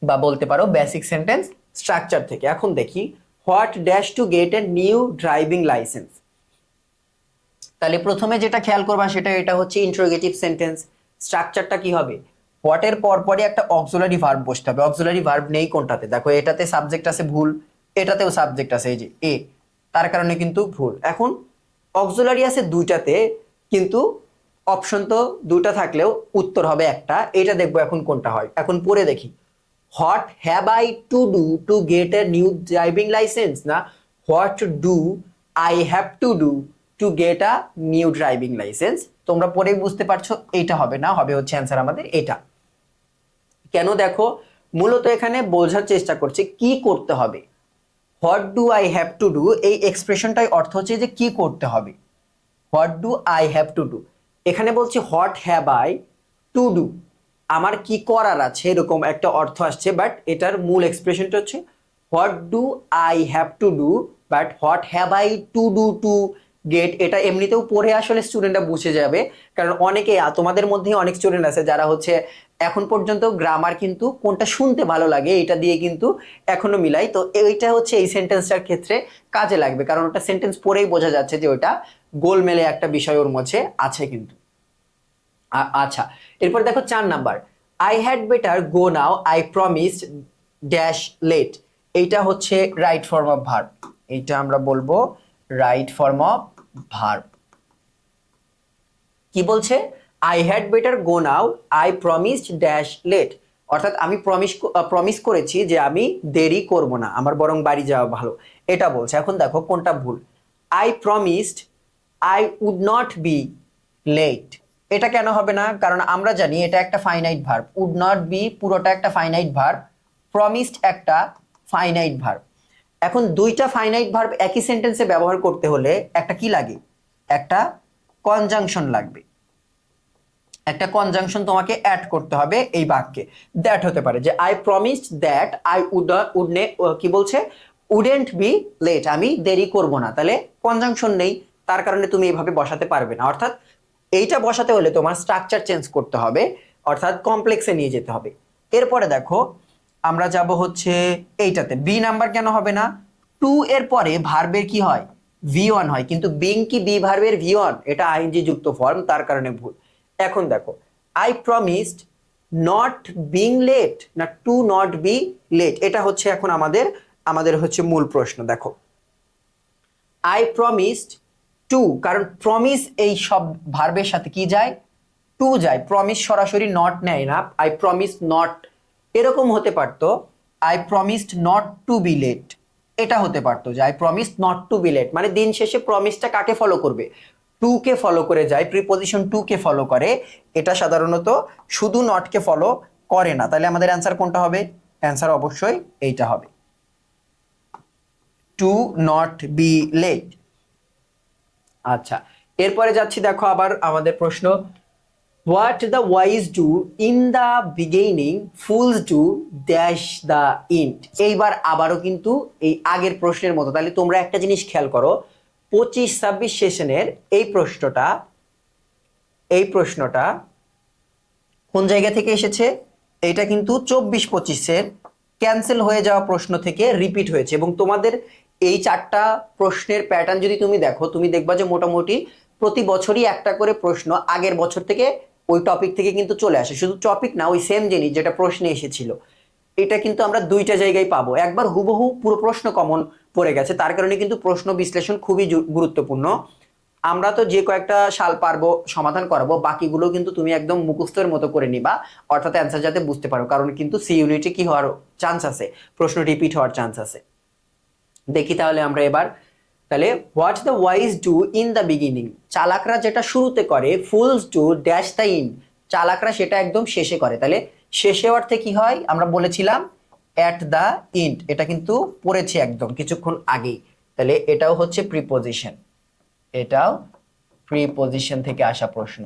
বা বলতে পারো বেসিক সেন্টেন্স স্ট্রাকচার থেকে। এখন দেখি what dash two get a new driving licence. তাহলে প্রথমে যেটা খেয়াল করবা সেটা এটা হচ্ছে ইন্টারোগেটিভ সেন্টেন্স। স্ট্রাকচারটা কি হবে? হোয়াট এর পরপরই একটা অক্সিলারি ভার্ব বসতে হবে। অক্সিলারি ভার্ব নেই কোনটাতে? দেখো এটাতে সাবজেক্ট আছে ভুল, এটাতেও সাবজেক্ট আছে এই যে এ, তার কারণে কিন্তু ভুল। এখন অক্সিলারি আছে দুইটাতে, কিন্তু অপশন তো দুটা থাকলেও উত্তর হবে একটা। এটা দেখবো এখন কোনটা হয়। এখন পড়ে দেখি, what have I to do to get a new driving licence, না what do I have to do to get a new driving licence. তোমরা পরেই বুঝতে পারছো এইটা হবে না, হবে হচ্ছে অ্যান্সার আমাদের এটা। কেন? দেখো মূলত এখানে বোঝার চেষ্টা করছে কি করতে হবে। What do I have to do, এই এক্সপ্রেশনটাই অর্থ হচ্ছে যে কি করতে হবে। What do I have to do, এখানে বলছি what have I to do, আমার কি করার আছে, এরকম একটা অর্থ আসছে। বাট এটার মূল এক্সপ্রেশনটা হচ্ছে what do I have to do, but what have I to do to gate. এটা এমনিতেও পড়ে আসলে স্টুডেন্টরা বুঝে যাবে, কারণ অনেকে তোমাদের মধ্যে অনেক স্টুডেন্ট আছে যারা হচ্ছে এখন পর্যন্ত গ্রামার কিন্তু কোনটা শুনতে ভালো লাগে এটা দিয়ে কিন্তু এখনো মিলাই। তো এইটা হচ্ছে এই সেন্টেন্সটার ক্ষেত্রে কাজে লাগবে, কারণ ওটা সেন্টেন্স পড়েই বোঝা যাচ্ছে যে ওটা গোলমেলে একটা বিষয় ওর মধ্যে আছে কিন্তু। আচ্ছা, এরপর দেখো 4 number, I had better go now, I promised dash late. এইটা হচ্ছে রাইট ফর্ম অফ ভার্ব, এইটা আমরা বলবো রাইট ফর্ম অফ ভার্ব। কি বলছে? I had better go now, I promised dash late, অর্থাৎ আমি প্রমিস করেছি যে আমি দেরি করব না, আমার বরং বাড়ি যাওয়া ভালো, এটা বলছে। এখন দেখো কোনটা ভুল। I promised I would not be late, এটা কেন হবে না? কারণ আমরা জানি এটা একটা finite verb. Would not be পুরোটা একটা ফাইনাইট ভার্ব, প্রমিসড একটা ফাইনাইট ভার্ব। এখন দুইটা ফাইনাইট ভার্ব একই সেন্টেন্সে ব্যবহার করতে হলে একটা কি লাগে? একটা কনজাংশন লাগবে, একটা কনজাংশন তোমাকে অ্যাড করতে হবে এই বাক্যে। দ্যাট হতে পারে যে আই প্রমিসড দ্যাট আই কি বলছে, উডেন্ট বি লেট, আমি দেরি করব না। তাহলে কনজাংশন নেই, তার কারণে তুমি এইভাবে বসাতে পারবে না। অর্থাৎ এইটা বসাতে হলে তোমার স্ট্রাকচার চেঞ্জ করতে হবে, অর্থাৎ কমপ্লেক্সে নিয়ে যেতে হবে। এরপরে দেখো আমরা যাব হচ্ছে এইটাতে, বি নাম্বার কেন হবে না? টু এর পরে ভার্বের কি হয়? ভি ওয়ান হয়, কিন্তু বিং কি বি ভার্বের ভি ওয়ান? এটা আইএনজি যুক্ত ফর্ম, তার কারণে ভুল। এখন দেখো I promised not being late, না টু নট বি লেট, এটা হচ্ছে এখন আমাদের হচ্ছে মূল প্রশ্ন। দেখো আই প্রমিসড টু, কারণ প্রমিস এই সব ভার্বের সাথে কি যায়? টু যায়। প্রমিস সরাসরি নট নেয় না। আই প্রমিস নট, এরকম হতে পারতো I promised not to be late, এটা হতে পারতো যে I promise not to be late, মানে দিন শেষে প্রমিসটা কাকে ফলো করবে? টু কে ফলো করে যায়, প্রিপোজিশন টু কে ফলো করে। এটা সাধারণত শুধু নট কে ফলো করে না। তাহলে আমাদের অ্যান্সার কোনটা হবে? অ্যান্সার অবশ্যই এইটা হবে, টু নট বি লেট। আচ্ছা, এরপরে যাচ্ছি, দেখো আবার আমাদের প্রশ্ন what the wise do in the beginning fools do dash the end. এইবার আবারও কিন্তু এই আগের প্রশ্নের মতো, তাহলে তোমরা একটা জিনিস খেয়াল করো, 25-26 সেশনের এই প্রশ্নটা কোন জায়গা থেকে এসেছে? এটা কিন্তু 24-25-এর ক্যান্সেল হয়ে যাওয়া প্রশ্ন থেকে রিপিট হয়েছে। এবং তোমাদের এই 4টা প্রশ্নের প্যাটার্ন যদি তুমি দেখো, তুমি দেখবা যে মোটামুটি প্রতি বছরই একটা করে প্রশ্ন আগের বছর থেকে ওই টপিক থেকে কিন্তু চলে আসে। শুধু টপিক না, ওই সেম জিনিস যেটা প্রশ্নে এসেছিল, এটা কিন্তু আমরা দুইটা জায়গায় পাবো। একবার হুবহু পুরো প্রশ্ন কমন পড়ে গেছে, তার কারণে কিন্তু প্রশ্ন বিশ্লেষণ খুবই গুরুত্বপূর্ণ। আমরা তো যে কয়েকটা সাল পারবো সমাধান করাবো, বাকিগুলো কিন্তু তুমি একদম মুখস্থের মতো করে নিবা, অর্থাৎ অ্যান্সার যাতে বুঝতে পারো, কারণ কিন্তু সি ইউনিটে কি হওয়ার চান্স আছে, প্রশ্ন রিপিট হওয়ার চান্স আছে। দেখি তাহলে আমরা এবার, তাহলে what the wise do in the beginning, চালাকরা যেটা শুরুতে করে, fools do dash the in, চালাকরা সেটা একদম শেষে করে। তাহলে শেষে অর্থে কি হয় আমরা বলেছিলাম অ্যাট দ্য ইন্ড, এটা কিন্তু পড়েছি একদম কিছুক্ষণ আগেই। তাহলে এটাও হচ্ছে প্রিপোজিশন, এটাও প্রিপোজিশন থেকে আসা প্রশ্ন।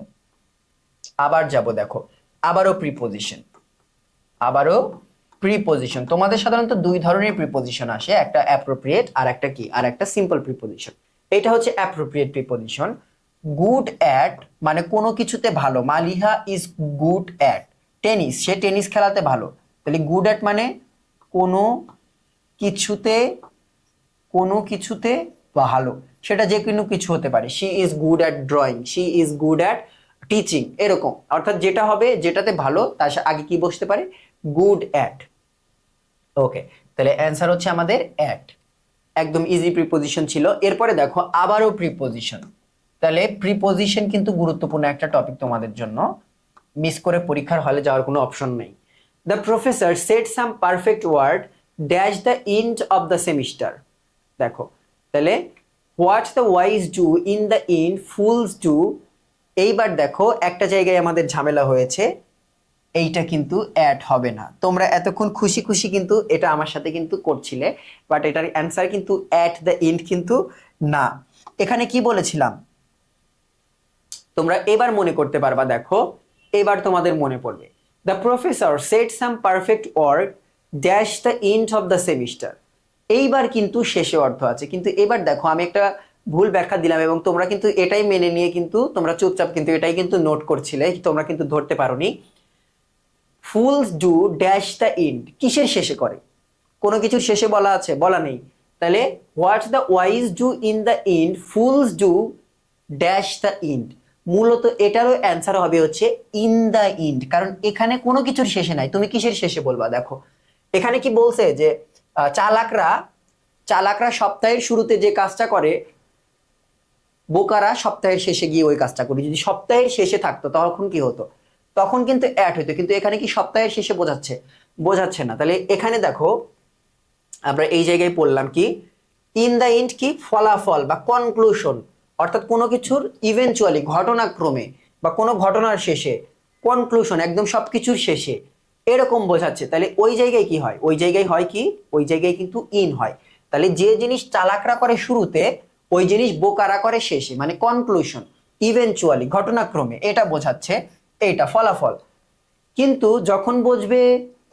আবার যাব, দেখো আবারও প্রিপোজিশন। তোমাদের সাধারণত দুই ধরনের প্রিপোজিশন আসে, একটা অ্যাপ্রোপ্রিয়েট আর একটা কি, আর একটা সিম্পল প্রিপোজিশন। এটা হচ্ছে অ্যাপ্রোপ্রিয়েট প্রিপোজিশন। গুড অ্যাট মানে কোনো কিছুতে ভালো, Maliha is good at tennis, say tennis খেলাতে ভালো। তাহলে গুড অ্যাট মানে কোনো কিছুতে, কোনো কিছুতে ভালো, সেটা যে কোনো কিছু হতে পারে। She is good at drawing, she is good at teaching, এরকম। অর্থাৎ যেটা হবে, যেটাতে ভালো, তার আগে কি বসতে পারে? Good at. ওকে, তাহলে অ্যান্সার হচ্ছে আমাদের অ্যাট, একদম ইজি প্রিপোজিশন ছিল। এরপরে দেখো আবারও প্রিপোজিশন। তাহলে প্রিপোজিশন কিন্তু গুরুত্বপূর্ণ একটা টপিক তোমাদের জন্য, মিস করে পরীক্ষার হলে যাওয়ার কোনো অপশন নেই। The professor said some perfect word dash the end of the semester. দেখো তাহলে what the wise do in the end fools do, এইবার দেখো একটা জায়গায় আমাদের ঝামেলা হয়েছে, এইটা কিন্তু অ্যাড হবে না। তোমরা এতক্ষণ খুশি খুশি কিন্তু এটা আমার সাথে কিন্তু করছিলে, বাট এটার অ্যান্সার কিন্তু অ্যাট দ্য এন্ড কিন্তু না। এখানে কি বলেছিলাম তোমরা এবার মনে করতে পারবা, দেখো এবার তোমাদের মনে পড়বে। The professor said some perfect word dash the end of the semester, এইবার কিন্তু শেষে অর্থ আছে। কিন্তু এবার দেখো আমি একটা ভুল ব্যাখ্যা দিলাম, এবং তোমরা কিন্তু এটাই মেনে নিয়ে কিন্তু তোমরা চুপচাপ কিন্তু এটাই কিন্তু নোট করছিলে, তোমরা কিন্তু ধরতে পারোনি। Fools do dash the end কিসের শেষে করে? কোনো কিছুর শেষে বলা আছে? বলা নেই। তাহলে what the wise do in the end fools do dash the end, মূলত এটারও অ্যান্সার হবে হচ্ছে ইন দ্য এন্ড, কারণ এখানে কোনো কিছুর শেষে নাই। তুমি কিসের শেষে বলবা? দেখো এখানে কি বলছে যে চালাকরা চালাকরা সপ্তাহের শুরুতে যে কাজটা করে, বোকারা সপ্তাহের শেষে গিয়ে ওই কাজটা করে। যদি সপ্তাহের শেষে থাকতো তখন কি হতো? তখন কিন্তু অ্যাড হইতো, কিন্তু এখানে কি সপ্তাহের শেষে বোঝাচ্ছে? বোঝাচ্ছে না। তাহলে এখানে দেখো আমরা এই জায়গায় পড়লাম কি ইন দ্য এন্ড, কি ফলাফল বা কনক্লুশন, অর্থাৎ কোনো কিছুর ইভেনচুয়ালি ঘটনাক্রমে বা কোনো ঘটনার শেষে, কনক্লুশন একদম সবকিছুর শেষে, এরকম বোঝাচ্ছে। তাহলে ওই জায়গায় কি হয়? ওই জায়গায় হয় কি, ওই জায়গায় কিন্তু ইন হয়। তাহলে যে জিনিস চালাকরা করে শুরুতে, ওই জিনিস বোকারা করে শেষে, মানে কনক্লুশন, ইভেনচুয়ালি ঘটনাক্রমে, এটা বোঝাচ্ছে, এইটা ফলাফল। কিন্তু যখন বুঝবে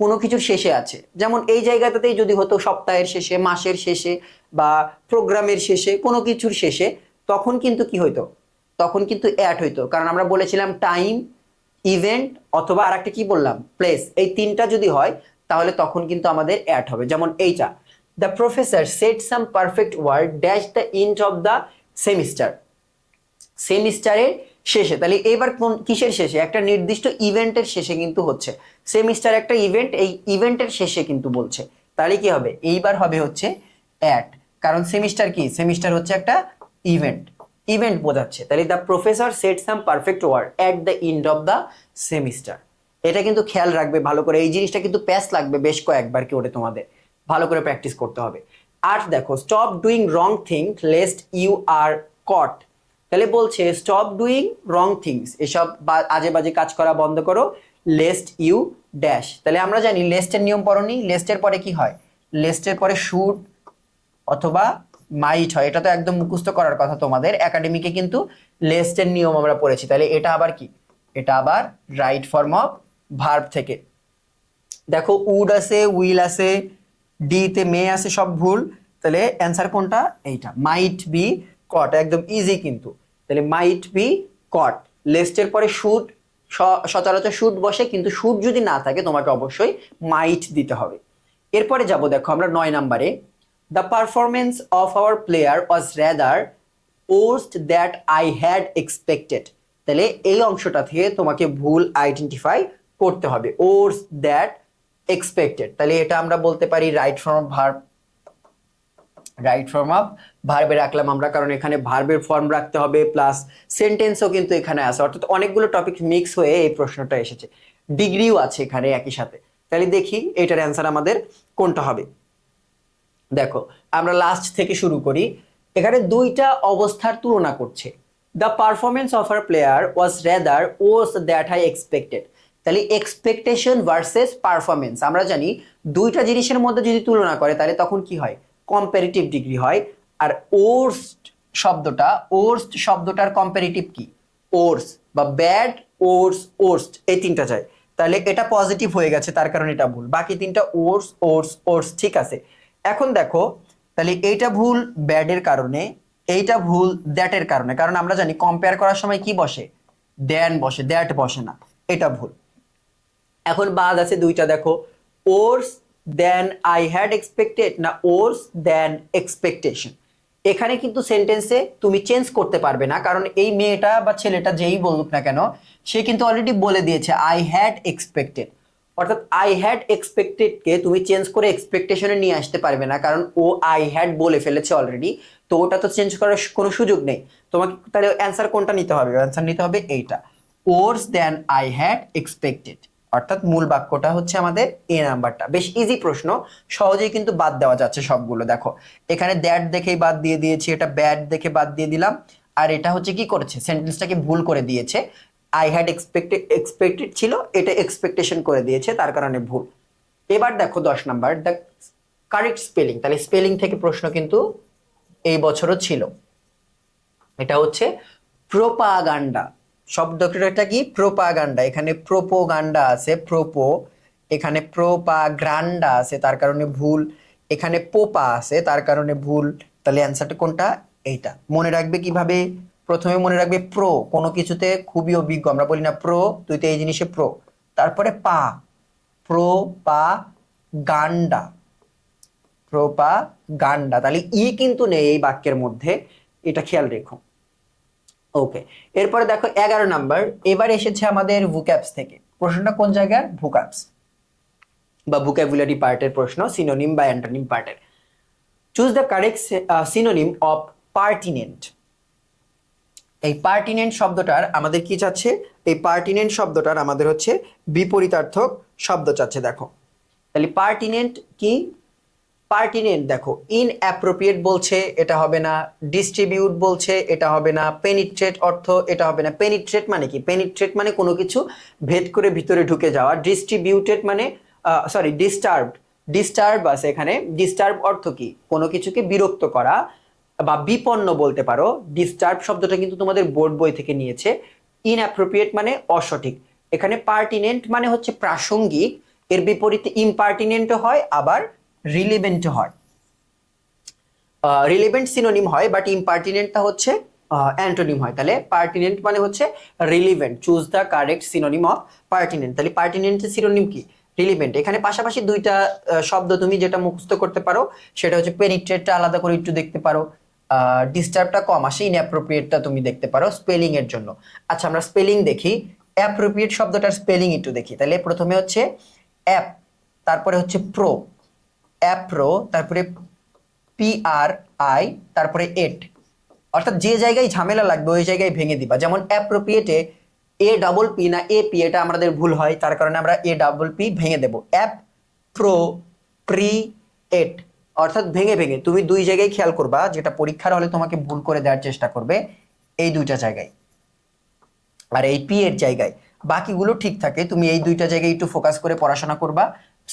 কোনো কিছুর শেষে আছে, যেমন এই জায়গাটাতেই যদি হতো সপ্তাহের শেষে, মাসের শেষে, বা প্রোগ্রামের শেষে, কোনো কিছুর শেষে, তখন কিন্তু কি হইতো? তখন কিন্তু অ্যাড হইতো। কারণ আমরা বলেছিলাম টাইম, ইভেন্ট, অথবা আর একটা কি বললাম, প্লেস, এই তিনটা যদি হয় তাহলে তখন কিন্তু আমাদের অ্যাড হবে। যেমন এইটা, the professor said some perfect word dash the end of the semester, সেমিস্টারের শেষে। তাহলে এবার কোন কিসের শেষে? একটা নির্দিষ্ট ইভেন্টের শেষে কিন্তু হচ্ছে, সেমিস্টার একটা ইভেন্ট, এই ইভেন্টের শেষে কিন্তু বলছে। তাহলে কি হবে? এইবার হবে হচ্ছে অ্যাট, কারণ সেমিস্টার কি, সেমিস্টার হচ্ছে একটা ইভেন্ট, ইভেন্ট বোঝাচ্ছে। তাহলে the professor said some perfect word at the end of the semester. এটা কিন্তু খেয়াল রাখবে ভালো করে, এই জিনিসটা কিন্তু প্যাস লাগবে বেশ কয়েকবার কি ওটা তোমাদের ভালো করে প্র্যাকটিস করতে হবে। আর দেখো stop doing wrong things lest you are caught, তাহলে বলছে স্টপ ডুইং রং থিংস, এসব আজে বাজে কাজ করা বন্ধ করো, লেস্ট ইউ ড্যাশ। তাহলে আমরা জানি লেস্টের নিয়ম পড়নি, লেস্টের পরে কি হয়? লেস্টের পরে শুড অথবা মাইট হয়, এটা তো একদম মুখস্থ করার কথা তোমাদের, একাডেমিকে কিন্তু লেস্টের নিয়ম আমরা পড়েছি। তাহলে এটা আবার কি, এটা আবার রাইট ফর্ম অফ ভার্ব থেকে। দেখো উড আছে, উইল আছে, ডি তে মে আছে, সব ভুল। তাহলে অ্যান্সার কোনটা? এইটা মাইট বি কট, একদম ইজি কিন্তু। তাহলে মাইট বি কট, লেস্টের পরে শুড, সচরাচর শুড বসে, কিন্তু শুড যদি না থাকে তোমাকে অবশ্যই মাইট দিতে হবে। এরপরে যাব, দেখো আমরা 9 নম্বরে, the performance of our player was rather worst that I had expected. তাহলে এই অংশটা থেকে তোমাকে ভুল আইডেন্টিফাই করতে হবে, ওর্স দ্যাট এক্সপেক্টেড। তাহলে এটা আমরা বলতে পারি right form verb, right form of ভার্বে রাখলাম আমরা, কারণ এখানে ভার্বের ফর্ম রাখতে হবে, প্লাস সেন্টেন্সও কিন্তু এখানে আছে, অর্থাৎ অনেকগুলো টপিক মিক্স হয়ে এই প্রশ্নটা এসেছে, ডিগ্রিও আছে এখানে একই সাথে। তাহলে দেখি এটার অ্যান্সার আমাদের কোনটা হবে। দেখো আমরা লাস্ট থেকে শুরু করি, এখানে দুইটা অবস্থার তুলনা করছে। The performance of our player was rather was that I expected. তাহলে এক্সপেকটেশন ভার্সেস পারফরমেন্স, আমরা জানি দুইটা জিনিসের মধ্যে যদি তুলনা করে তাহলে তখন কি হয়? কম্পারেটিভ ডিগ্রি হয়। আর ওর্স্ট শব্দটা, ওর্স্ট শব্দটার কম্পারেটিভ কি? ওর্স বা ব্যাড, ওর্স, ওর্স্ট, এই তিনটা যায়। তাহলে এটা পজিটিভ হয়ে গেছে, তার কারণে এটা ভুল। বাকি তিনটা ওর্স, ওর্স, ওর্স, ঠিক আছে। এখন দেখো, তাহলে এইটা ভুল ব্যাডের কারণে, এইটা ভুল দ্যাটের কারণে, কারণ আমরা জানি কম্পেয়ার করার সময় কি বসে? দ্যান বসে, দ্যাট বসে না, এটা ভুল। এখন বাদ আছে দুইটা, দেখো ওর্স দেন আই হ্যাড এক্সপেক্টেড না ওর্স দেন এক্সপেকটেশন। এখানে কিন্তু সেন্টেন্সে তুমি চেঞ্জ করতে পারবে না, কারণ এই মেয়েটা বা ছেলেটা যেই বলুক না কেন, সে কিন্তু অলরেডি বলে দিয়েছে আই হ্যাড এক্সপেক্টেড। অর্থাৎ আই হ্যাড এক্সপেক্টেড কে তুমি চেঞ্জ করে এক্সপেকটেশনে নিয়ে আসতে পারবে না, কারণ ও আই হ্যাড বলে ফেলেছে অলরেডি, তো ওটা তো চেঞ্জ করার কোনো সুযোগ নেই তোমাকে। তাহলে অ্যান্সার কোনটা নিতে হবে? অ্যান্সার নিতে হবে এইটা, ওর্স দেন আই হ্যাড এক্সপেক্টেড। অর্থাৎ মূল বাক্যটা হচ্ছে আমাদের এ নাম্বারটা। বেশ ইজি প্রশ্ন, সহজেই কিন্তু বাদ দেওয়া যাচ্ছে সবগুলো। দেখো এখানে দ্যাট দেখেই বাদ দিয়ে দিয়েছি, এটা ব্যাড দেখে বাদ দিয়ে দিলাম, আর এটা হচ্ছে কি করেছে? সেন্টেন্সটাকে ভুল করে দিয়েছে। আই হ্যাড এক্সপেক্টেড ছিল, এটা এক্সপেকটেশন করে দিয়েছে, তার কারণে ভুল। এবার দেখো 10 নাম্বার, দ্য কারেক্ট স্পেলিং। তাহলে স্পেলিং থেকে প্রশ্ন কিন্তু এই বছরও ছিল। এটা হচ্ছে প্রোপাগান্ডা, শব্দটা কি? প্রোপাগান্ডা। এখানে প্রোপোগান্ডা আছে, প্রোপো, এখানে প্রোপাগ্রান্ডা আছে, তার কারণে ভুল। এখানে পোপা আছে, তার কারণে ভুল। তাহলে অ্যান্সারটা কোনটা? এইটা। মনে রাখবে কিভাবে? প্রথমে মনে রাখবে প্রো, কোনো কিছুতে খুবই অভিজ্ঞ, আমরা বলি না প্রো, তুই তো এই জিনিসে প্রো। তারপরে পা, প্রো পা গান্ডা, প্রোপাগান্ডা। তাহলে ই কিন্তু নেই এই বাক্যের মধ্যে, এটা খেয়াল রেখো। ওকে, এরপরে দেখো 11 নাম্বার, এবার এসেছে আমাদের ভোক্যাবস থেকে। প্রশ্নটা কোন জায়গার? ভোক্যাবস বা ভোক্যাবুলারি পার্টের প্রশ্ন, সিনোনিম বা অ্যান্টোনিম পার্টের। Choose the correct synonym of pertinent. এই পার্টিনেন্ট শব্দটার আমাদের কি চাচ্ছে? এই পার্টিনেন্ট শব্দটার আমাদের হচ্ছে বিপরীতার্থক শব্দ চাচ্ছে। দেখো তাহলে পার্টিনেন্ট কি? পার্টিনেন্ট দেখো, ইনঅ্যাপ্রোপ্রিয়েট বলছে, এটা হবে না। ডিস্ট্রিবিউট বলছে, এটা হবে না। পেনিট্রেট অর্থ, এটা হবে না। পেনিট্রেট মানে কি? পেনিট্রেট মানে কোনো কিছু ভেদ করে ভিতরে ঢুকে যাওয়া। ডিস্ট্রিবিউটেড মানে সরি, ডিস্টার্বড, ডিস্টার্ব আছে এখানে। ডিস্টার্ব অর্থ কি? কোনো কিছুকে বিরক্ত করা বা বিপন্ন বলতে পারো। ডিস্টার্ব শব্দটা কিন্তু তোমাদের বোর্ড বই থেকে নিয়েছে। ইনঅ্যাপ্রোপ্রিয়েট মানে অসঠিক। এখানে পার্টিনেন্ট মানে হচ্ছে প্রাসঙ্গিক, এর বিপরীতে ইমপার্টিনেন্টও হয়, আবার রিলেভেন্টও হয়। রিলেভেন্ট সিনোনিম হয়, বাট ইমপার্টিনেন্টটা হচ্ছে অ্যান্টোনিম হয়। তাহলে পার্টিনেন্ট মানে হচ্ছে relevant. Choose the correct synonym of pertinent. তাহলে পার্টিনেন্টের সিনোনিম কি? রিলেভেন্ট। এখানে পাশাপাশি দুইটা শব্দ তুমি যেটা মুখস্থ করতে পারো সেটা হচ্ছে পেনিট্রেটটা আলাদা করে একটু দেখতে পারো, ডিস্টার্বটা কম আসে, ইনঅ্যাপ্রোপ্রিয়েটটা তুমি দেখতে পারো স্পেলিং এর জন্য। আচ্ছা আমরা স্পেলিং দেখি, অ্যাপ্রোপ্রিয়েট শব্দটার স্পেলিং একটু দেখি। তাহলে প্রথমে হচ্ছে অ্যাপ, তারপরে হচ্ছে প্রো, অ্যাপ্রো, তারপরে PRI, তারপরে এট। অর্থাৎ যে জায়গায় ঝামেলা লাগবে ওই জায়গায় ভেঙে দিবা। যেমন অ্যাপ্রোপ্রিয়েটে APP না AP, এটা আমাদের ভুল হয়, তার কারণে আমরা APP ভেঙে দেব। অ্যাপ প্রো প্রি এট, অর্থাৎ ভেঙে ভেঙে তুমি দুই জায়গায় খেয়াল করবা, যেটা পরীক্ষার হলে তোমাকে ভুল করে দেওয়ার চেষ্টা করবে এই দুইটা জায়গায়, আর এই পি এর জায়গায় বাকিগুলো ঠিক থাকে। তুমি এই দুইটা জায়গায় একটু ফোকাস করে পড়াশোনা করবা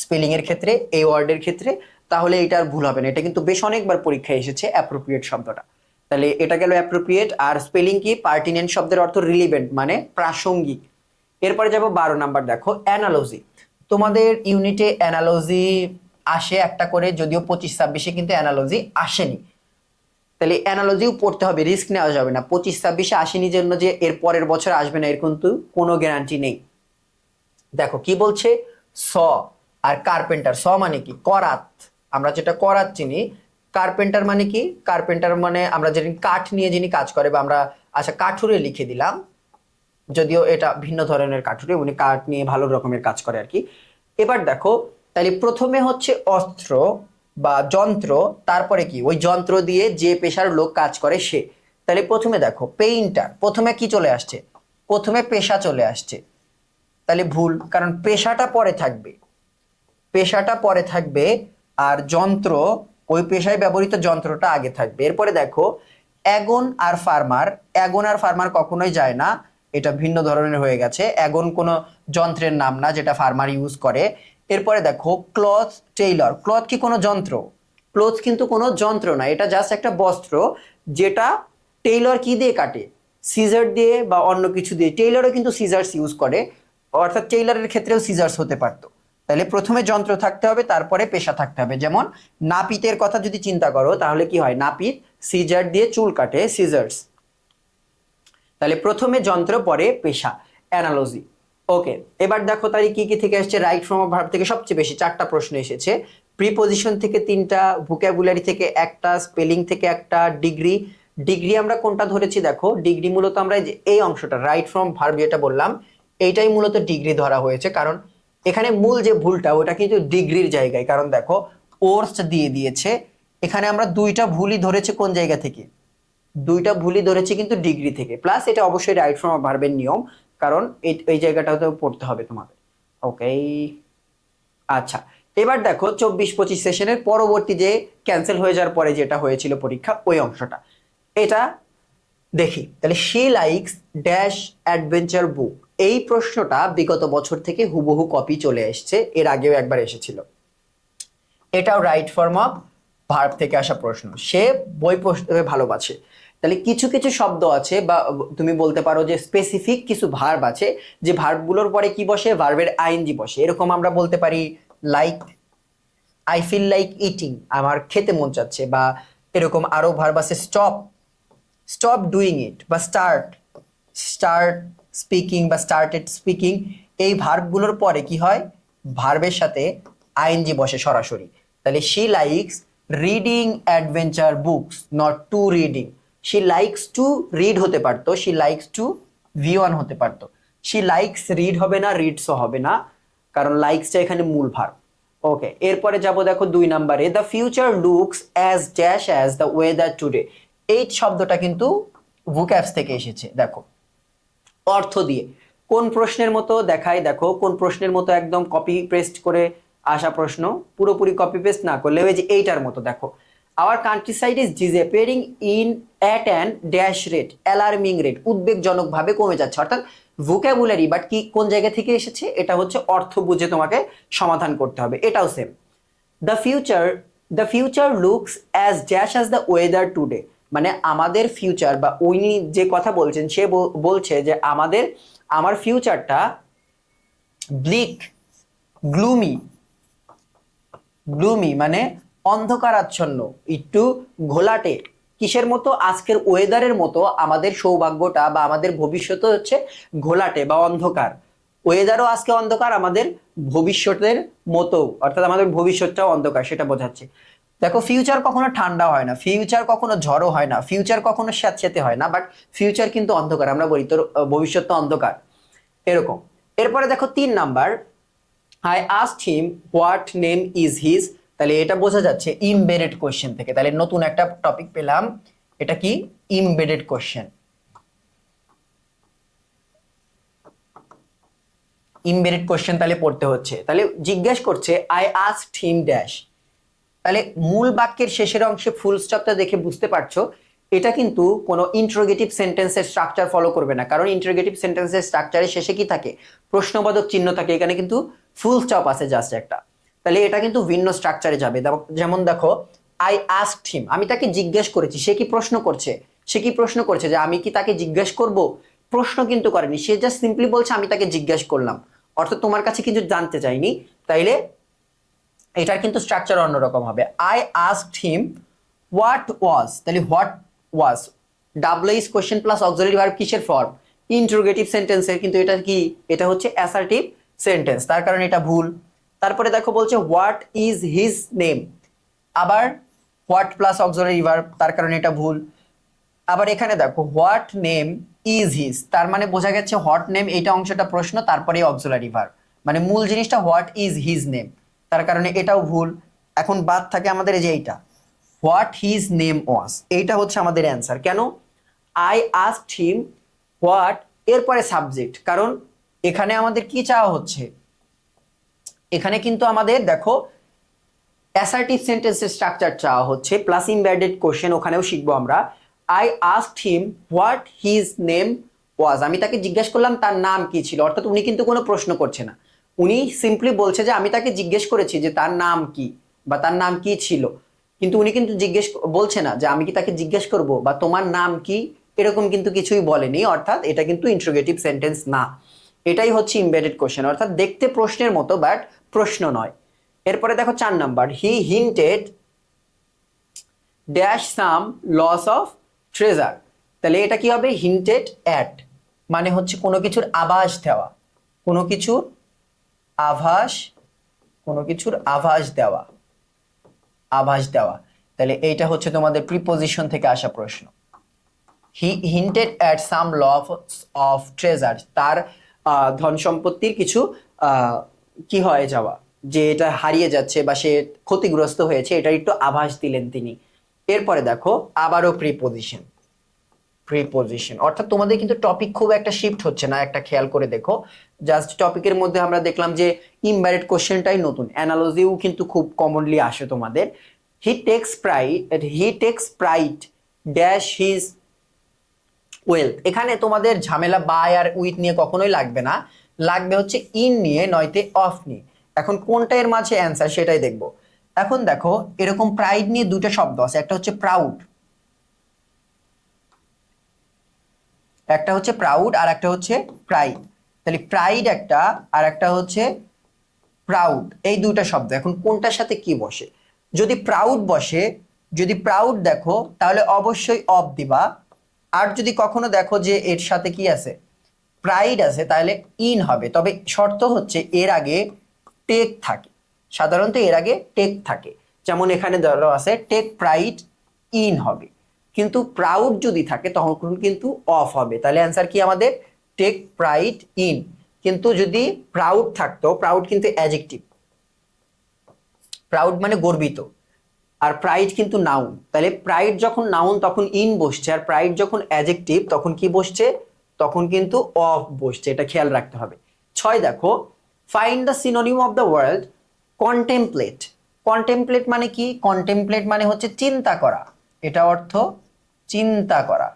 স্পেলিং এর ক্ষেত্রে, এই ওয়ার্ডের ক্ষেত্রে, তাহলে এটা আর ভুল হবে না। এটা কিন্তু বেশ অনেকবার পরীক্ষায় এসেছে অ্যাপ্রোপ্রিয়েট শব্দটা। তাহলে এটা গেল অ্যাপ্রোপ্রিয়েট। আর স্পেলিং কি? পার্টিনেন্ট শব্দের অর্থ রিলিভেন্ট মানে প্রাসঙ্গিক। এরপরে যাব 12 নাম্বার, দেখো অ্যানালজি। তোমাদের ইউনিটে অ্যানালজি আসে একটা করে, যদিও 25-26-এ কিন্তু অ্যানালজি আসেনি। তাহলে অ্যানালজিও পড়তে হবে, রিস্ক নেওয়া যাবে না। 25-26-এ আসেনি জন্য যে এর পরের বছর আসবে না এর কিন্তু কোনো গ্যারান্টি নেই। দেখো কি বলছে, স আর কার্পেন্টার। স মানে কি, করাত, আমরা যেটা করাত চিনি। কার্পেন্টার মানে কি, কার্পেন্টার মানে আমরা যিনি কাঠ নিয়ে যিনি কাজ করে, বা আমরা আচ্ছা কাঠুরে লিখে দিলাম, যদিও এটা ভিন্ন ধরনের কাঠুরে, উনি কাঠ নিয়ে ভালো রকমের কাজ করে আর কি। এবার দেখো, তাহলে প্রথমে হচ্ছে অস্ত্র বা যন্ত্র, তারপরে কি ওই যন্ত্র দিয়ে যে পেশার লোক কাজ করে সে। তাহলে প্রথমে দেখো পেইন্টার, প্রথমে কি চলে আসছে, প্রথমে পেশা চলে আসছে। তাহলে ভুল, কারণ পেশাটা পরে থাকবে, পেশাটা পরে থাকবে, আর যন্ত্র, ওই পেশায় ব্যবহৃত যন্ত্রটা আগে থাকবে। এরপরে দেখো অ্যাগন আর ফার্মার, অ্যাগন আর ফার্মার কখনোই যায় না, এটা ভিন্ন ধরনের হয়ে গেছে। অ্যাগন কোনো যন্ত্রের নাম না যেটা ফার্মার ইউজ করে। এরপরে দেখো ক্লথ টেইলর, ক্লথ কি কোনো যন্ত্র? ক্লথ কিন্তু কোনো যন্ত্র না, এটা জাস্ট একটা বস্ত্র যেটা টেইলর কি দিয়ে কাটে, সিজার দিয়ে বা অন্য কিছু দিয়ে। টেইলরও কিন্তু সিজার্স ইউজ করে, অর্থাৎ টেইলরের ক্ষেত্রেও সিজার্স হতে পারতো। তাহলে প্রথমে যন্ত্র থাকতে হবে, তারপরে পেশা থাকতে হবে। যেমন নাপিতের কথা যদি চিন্তা করো তাহলে কি হয়, নাপিত সিজার দিয়ে চুল কাটে, সিজার্স। তাহলে প্রথমে যন্ত্র, পরে পেশা, অ্যানালজি। ওকে, এবার দেখো তাহলে কি কি থেকে আসছে, রাইট ফর্ম অফ ভার্ব থেকে সবচেয়ে বেশি 4টা প্রশ্ন এসেছে, প্রিপোজিশন থেকে 3টা, ভোকাবুলারি থেকে 1টা, স্পেলিং থেকে 1টা, ডিগ্রি। ডিগ্রি আমরা কোনটা ধরেছি, দেখো ডিগ্রি মূলত আমরা এই যে এই অংশটা রাইট ফর্ম ভার্ব যেটা বললাম, এইটাই মূলত ডিগ্রি ধরা হয়েছে। কারণ এখানে মূল যে ভুলটা ওটা কিন্তু ডিগ্রির জায়গায়, কারণ দেখো ওর্স দিয়ে দিয়েছে, এখানে আমরা দুইটা ভুলই ধরেছে কোন জায়গা থেকে, দুইটা ভুলই ধরেছি কিন্তু ডিগ্রি থেকে। প্লাস এটা অবশ্যই রাইট ফর্ম অফ ভার্বের নিয়ম, কারণ এই জায়গাটাতেও পড়তে হবে তোমাদের। ওকে, আচ্ছা এবার দেখো 24-25 সেশনের পরবর্তী যে ক্যান্সেল হয়ে যাওয়ার পরে যেটা হয়েছিল পরীক্ষা, ওই অংশটা এটা দেখি। তাহলে শি লাইকস ড্যাশ অ্যাডভেঞ্চার বুক, এই প্রশ্নটা বিগত বছর থেকে হুবহু কপি চলে এসছে, এর আগেও একবার এসেছিল। এটাও রাইট ফর্ম অফ ভার্ব থেকে আসা প্রশ্ন, সে বই পড়তে ভালোবাসে। তাহলে কিছু কিছু শব্দ আছে, বা তুমি বলতে পারো যে স্পেসিফিক কিছু ভার্ব আছে, যে ভার্বগুলোর পরে কি বসে, ভার্বের আইএনজি বসে। এরকম আমরা বলতে পারি like, I feel like eating, আমার খেতে মন চাচ্ছে। বা এরকম আরো ভার্ব আছে স্টপ, স্টপ ডুইং ইট, বা স্টার্ট, স্টার্ট স্পিকিং, বা স্টার্টেড স্পিকিং। এই ভার্বগুলোর পরে কি হয়, ভার্বের সাথে আইএনজি বসে সরাসরি। তাহলে she likes reading adventure books, not to reading. She likes to read হতে পারতো, শি লাইকস টু ভি1 হতে পারতো। শি লাইকস রিড হবে না, রিডসও হবে না, কারণ লাইকসটা এখানে মূল ভার্ব। ওকে, এরপরে যাব দেখো 2 নম্বরে, the future looks as dash as the weather today. এই শব্দটা কিন্তু ভোক্যাবস থেকে এসেছে। দেখো অর্থ দিয়ে কোন প্রশ্নের মতো দেখায়, দেখো কোন প্রশ্নের মতো, একদম কপি পেস্ট করে আসা প্রশ্ন, পুরোপুরি কপি পেস্ট না করলে ওই যে এইটার মতো। দেখো our country side is disappearing in at an dash rate, alarming rate, উদ্বেগজনকভাবে কমে যাচ্ছে। অর্থাৎ ভোকাবুলারি, বাট কি কোন জায়গা থেকে এসেছে, এটা হচ্ছে অর্থ বুঝে তোমাকে সমাধান করতে হবে। এটাও same, the future, the future looks as dash as the weather today, মানে আমাদের ফিউচার, বা উনি যে কথা বলছেন সে বলছে যে আমাদের, আমার ফিউচারটা ব্লিক, গ্লুমি, গ্লুমি মানে অন্ধকারাচ্ছন্ন, একটু ঘোলাটে। কিসের মতো, আজকের ওয়েদারের মতো আমাদের সৌভাগ্যটা বা আমাদের ভবিষ্যৎ হচ্ছে ঘোলাটে বা অন্ধকার। ওয়েদারও আজকে অন্ধকার আমাদের ভবিষ্যতের মতো, অর্থাৎ আমাদের ভবিষ্যৎটাও অন্ধকার, সেটা বোঝাচ্ছে। দেখো ফিউচার কখনো ঠান্ডা হয় না, ফিউচার কখনো ঝড়ো হয় না, ফিউচার কখনো স্যাঁতসেঁতে হয় না, বাট ফিউচার কিন্তু অন্ধকার, আমরা বলি তোর ভবিষ্যৎ তো অন্ধকার, এরকম। এরপরে দেখো 3 number, I asked him what name is his. তাহলে এটা বোঝা যাচ্ছে ইমবেডেড কোশ্চেন থেকে। তাহলে নতুন একটা টপিক পেলাম, এটা কি, ইমবেডেড কোশ্চেন। ইমবেডেড কোশ্চেন তাহলে পড়তে হচ্ছে। তাহলে জিজ্ঞেস করছে আই আস্কড হিম ড্যাশ। তাহলে মূল বাক্যের শেষের অংশে ফুল স্টপটা দেখে বুঝতে পারছো এটা কিন্তু কোনো ইন্টারোগেটিভ সেন্টেন্সের স্ট্রাকচার ফলো করবে না, কারণ ইন্টারোগেটিভ সেন্টেন্সের স্ট্রাকচারের শেষে কি থাকে, প্রশ্নবোধক চিহ্ন থাকে, এখানে কিন্তু ফুল স্টপ আছে জাস্ট একটা। তাহলে এটা কিন্তু ভিন্ন স্ট্রাকচারে যাবে। যেমন দেখো আই আস্কড হিম, আমি তাকে জিজ্ঞেস করেছি, সে কি প্রশ্ন করছে, সে কি প্রশ্ন করছে যে আমি কি তাকে জিজ্ঞেস করব। প্রশ্ন কিন্তু করেনি, সে জাস্ট সিম্পলি বলছে আমি তাকে জিজ্ঞেস করলাম, অর্থাৎ তোমার কাছে কিছু জানতে চাইনি। তাইলে এটার কিন্তু স্ট্রাকচার অন্যরকম হবে। I asked him what was, তাহলে what was double is question plus auxiliary verb কিসের ফর্ম? ইন্টারোগেটিভ সেন্টেন্সের, কিন্তু এটা কি, এটা হচ্ছে অ্যাসার্টিভ সেন্টেন্স, তার কারণে এটা ভুল। তারপরে দেখো বলছে হোয়াট ইজ হিজ নেম, আবার হোয়াট প্লাস অক্সিলারি ভার্ব, তার কারণে এটা ভুল। আবার এখানে দেখো হোয়াট নেম ইজ হিজ, তার মানে বোঝা গেছে হোয়াট নেম এইটা অংশটা প্রশ্ন, তারপরে অক্সিলারি ভার্ব, মানে মূল জিনিসটা হোয়াট ইজ হিজ নেম, তার কারণে এটাও ভুল। এখন বাদ থাকে আমাদের এই যে এইটা হোয়াট হিজ নেম ওয়াজ, এইটা হচ্ছে আমাদের অ্যান্সার। কেন? আই আস্কড হিম হোয়াট, এরপরে সাবজেক্ট, কারণ এখানে আমাদের কি চাওয়া হচ্ছে, এখানে কিন্তু আমাদের দেখো অ্যাসার্টিভ সেন্টেন্সের স্ট্রাকচার চাওয়া হচ্ছে প্লাস ইমবেডেড কোশ্চেন, ওখানেও শিখবো আমরা। I asked him what his name was, আমি তাকে জিজ্ঞেস করলাম তার নাম কি ছিল, অর্থাৎ উনি কিন্তু কোনো প্রশ্ন করছে না, উনি সিম্পলি বলছে যে আমি তাকে জিজ্ঞেস করেছি যে তার নাম কি বা তার নাম কি ছিল, কিন্তু উনি কিন্তু জিজ্ঞেস বলছে না যে আমি কি তাকে জিজ্ঞেস করব বা তোমার নাম কি, এরকম কিন্তু কিছুই বলেনি, অর্থাৎ এটা কিন্তু ইন্টারোগেটিভ সেন্টেন্স না, এটাই হচ্ছে ইমবেডেড কোশ্চেন, অর্থাৎ দেখতে প্রশ্নের মতো বাট প্রশ্ন নয়। এরপরে দেখো 4 number, he hinted dash some loss of treasure, তাহলে এটা কি হবে? হিন্টেড অ্যাট, মানে হচ্ছে কোনো কিছুর আভাস দেওয়া, কোনো কিছুর আভাস, কোনো কিছুর আভাস দেওয়া, আভাস দেওয়া, তাহলে এইটা হচ্ছে তোমাদের প্রিপোজিশন থেকে আসা প্রশ্ন। He hinted at some loss of treasure, তার ধন সম্পত্তির কিছু কি হয়ে যাওয়া, যে এটা হারিয়ে যাচ্ছে বা সে ক্ষতিগ্রস্ত হয়েছে, এটার একটু আভাস দিলেন তিনি। এরপরে দেখো আবারও প্রিপোজিশন, প্রিপোজিশন অর্থাৎ তোমাদের কিন্তু টপিক খুব একটা শিফট হচ্ছে না, একটা খেয়াল করে দেখো, জাস্ট টপিকের মধ্যে আমরা দেখলাম যে ইমব্যারেড কোশ্চেনটাই নতুন, অ্যানালজিও কিন্তু খুব কমনলি আসে তোমাদের। He takes pride dash his wealth, এখানে তোমাদের ঝামেলা বাই আর উইথ নিয়ে কখনোই লাগবে না, লাগবে হচ্ছে ইন নিয়ে নয়তো অফ নিয়ে। এখন কোনটা এর মাঝে অ্যান্সার সেটাই দেখবো। এখন দেখো এরকম প্রাইড নিয়ে দুটো শব্দ আছে, একটা হচ্ছে প্রাউড, একটা হচ্ছে প্রাউড আর একটা হচ্ছে প্রাইড, তাহলে প্রাইড একটা আর একটা হচ্ছে প্রাউড, এই দুইটা শব্দ, এখন কোনটার সাথে কি বসে? যদি প্রাউড বসে, যদি প্রাউড দেখো তাহলে অবশ্যই অফ দিবা, আর যদি কখনো দেখো যে এর সাথে কি আছে, প্রাইড আছে, তাহলে ইন হবে, তবে শর্ত হচ্ছে এর আগে টেক থাকে, সাধারণত এর আগে টেক থাকে, যেমন এখানে ধরো আছে টেক প্রাইড ইন হবে, কিন্তু প্রাউড যদি থাকে তখন কিন্তু অফ হবে, তাহলে অ্যান্সার কি আমাদের? Take pride in. কিন্তু যদি প্রাউড থাকতো, প্রাউড কিন্তু অ্যাডজেক্টিভ, প্রাউড মানে গর্বিত, আর প্রাইড কিন্তু নাউন, তাহলে প্রাইড যখন নাউন তখন ইন বসছে, আর প্রাইড যখন অ্যাডজেক্টিভ তখন কি বসছে? তখন কিন্তু অফ বসছে, এটা খেয়াল রাখতে হবে। 6 দেখো, find the synonym of the word contemplate, contemplate মানে কি? কন্টেমপ্লেট মানে হচ্ছে চিন্তা করা, এটা অর্থ চিন্তা করা,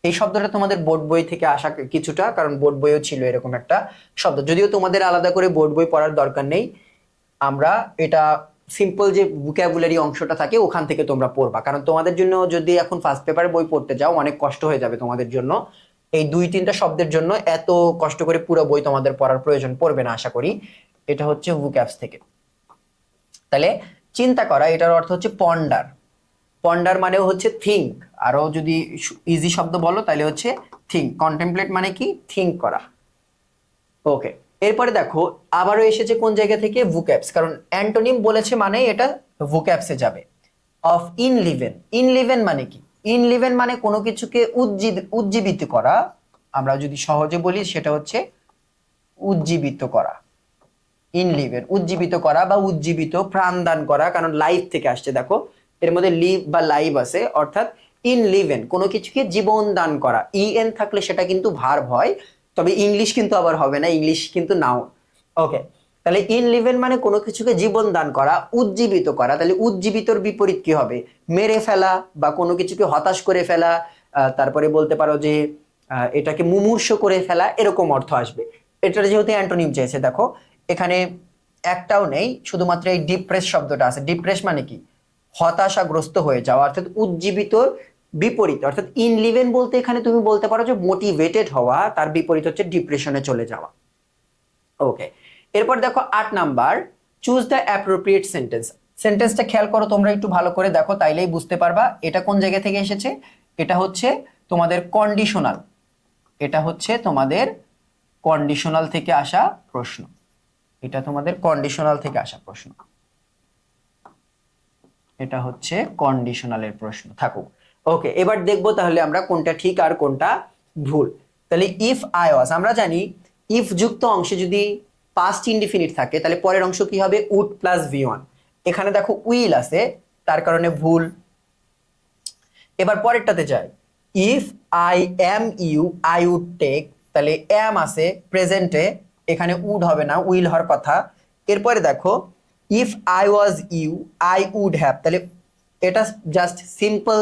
এই শব্দটা তোমাদের বোর্ড বই থেকে আসা কিছুটা, কারণ বোর্ড বইও ছিল এরকম একটা শব্দ, যদিও তোমাদের আলাদা করে বোর্ড বই পড়ার দরকার নেই, আমরা এটা সিম্পল যে ভোকাবুলারি অংশটা থাকে ওখান থেকে তোমরা পড়বা, কারণ তোমাদের জন্য যদি এখন ফার্স্ট পেপারে বই পড়তে যাও অনেক কষ্ট হয়ে যাবে তোমাদের জন্য, এই 2-3টা শব্দের জন্য এত কষ্ট করে পুরো বই তোমাদের পড়ার প্রয়োজন পড়বে না আশা করি, এটা হচ্ছে ভোক্যাবস থেকে। তাহলে চিন্তা করা, এটার অর্থ হচ্ছে পন্ডার, পন্ডার মানে হচ্ছে থিঙ্ক, আরো যদি ইজি শব্দ বলো তাহলে হচ্ছে থিঙ্ক, কন্টেমপ্লেট মানে কি? থিঙ্ক করা। ওকে, এরপরে দেখো আবারও এসেছে কোন জায়গা থেকে? ভোক্যাবস, কারণ অ্যান্টোনিম বলেছে মানে এটা ভোক্যাবসে যাবে। অফ ইনলিভেন, ইনলিভেন মানে কি? ইনলিভেন মানে কোনো কিছুকে উজ্জীবিত করা, আমরা যদি সহজে বলি সেটা হচ্ছে উজ্জীবিত করা, ইনলিভেন উজ্জীবিত করা বা উজ্জীবিত, প্রাণদান করা, কারণ লাইফ থেকে আসছে, দেখো এর মধ্যে লিভ বা লাইভ আছে, অর্থাৎ ইনলিভেন কোনো কিছুকে জীবন দান করা, ইএন থাকলে সেটা কিন্তু ভার্ব হয়, তবে ইংলিশ কিন্তু আবার হবে না, ইংলিশ কিন্তু নাউন। ওকে, তাহলে ইনলিভেন মানে কোনো কিছুকে জীবন দান করা, উজ্জীবিত করা, তাহলে উজ্জীবিতর বিপরীত কি হবে? মেরে ফেলা বা কোনো কিছুকে হতাশ করে ফেলা, তারপরে বলতে পারো যে এটাকে মুমূর্ষ করে ফেলা, এরকম অর্থ আসবে। এটার যেহেতু অ্যান্টোনিম চেয়েছে, দেখো এখানে একটাও নেই, শুধুমাত্র এই ডিপ্রেস শব্দটা আছে। ডিপ্রেস মানে কি? হতাশাগ্রস্ত হয়ে যাওয়া, অর্থাৎ উজ্জীবিত বিপরীত, অর্থাৎ ইনলিভেন বলতে এখানে তুমি বলতে পারো যে মোটিভেটেড হওয়া, তার বিপরীত হচ্ছে ডিপ্রেশনে চলে যাওয়া। ওকে, এরপর দেখো 8 number, choose the appropriate sentence. সেন্টেন্সটা খেয়াল করো তোমরা একটু ভালো করে দেখো, তাইলেই বুঝতে পারবা এটা কোন জায়গা থেকে এসেছে। এটা হচ্ছে তোমাদের কন্ডিশনাল, এটা হচ্ছে তোমাদের কন্ডিশনাল থেকে আসা প্রশ্ন, এটা তোমাদের কন্ডিশনাল থেকে আসা প্রশ্ন, এটা হচ্ছে কন্ডিশনালের প্রশ্ন থাকুক। ওকে, এবার দেখবো তাহলে আমরা কোনটা ঠিক আর কোনটা ভুল। তাহলে ইফ আই ওয়াজ, আমরা জানি ইফ যুক্ত অংশে যদি পাস্ট ইনডিফিনিট থাকে তাহলে পরের অংশ কি হবে, উড প্লাস ভি1। এখানে দেখো উইল আছে, তার কারণে ভুল। এবার পরেরটাতে যাই, if I am you I would take, তাহলে এম আছে প্রেজেন্টে, এখানে উড হবে না, উইল হওয়ার কথা। এরপরে দেখো if I was you I would have, তাহলে এটা জাস্ট সিম্পল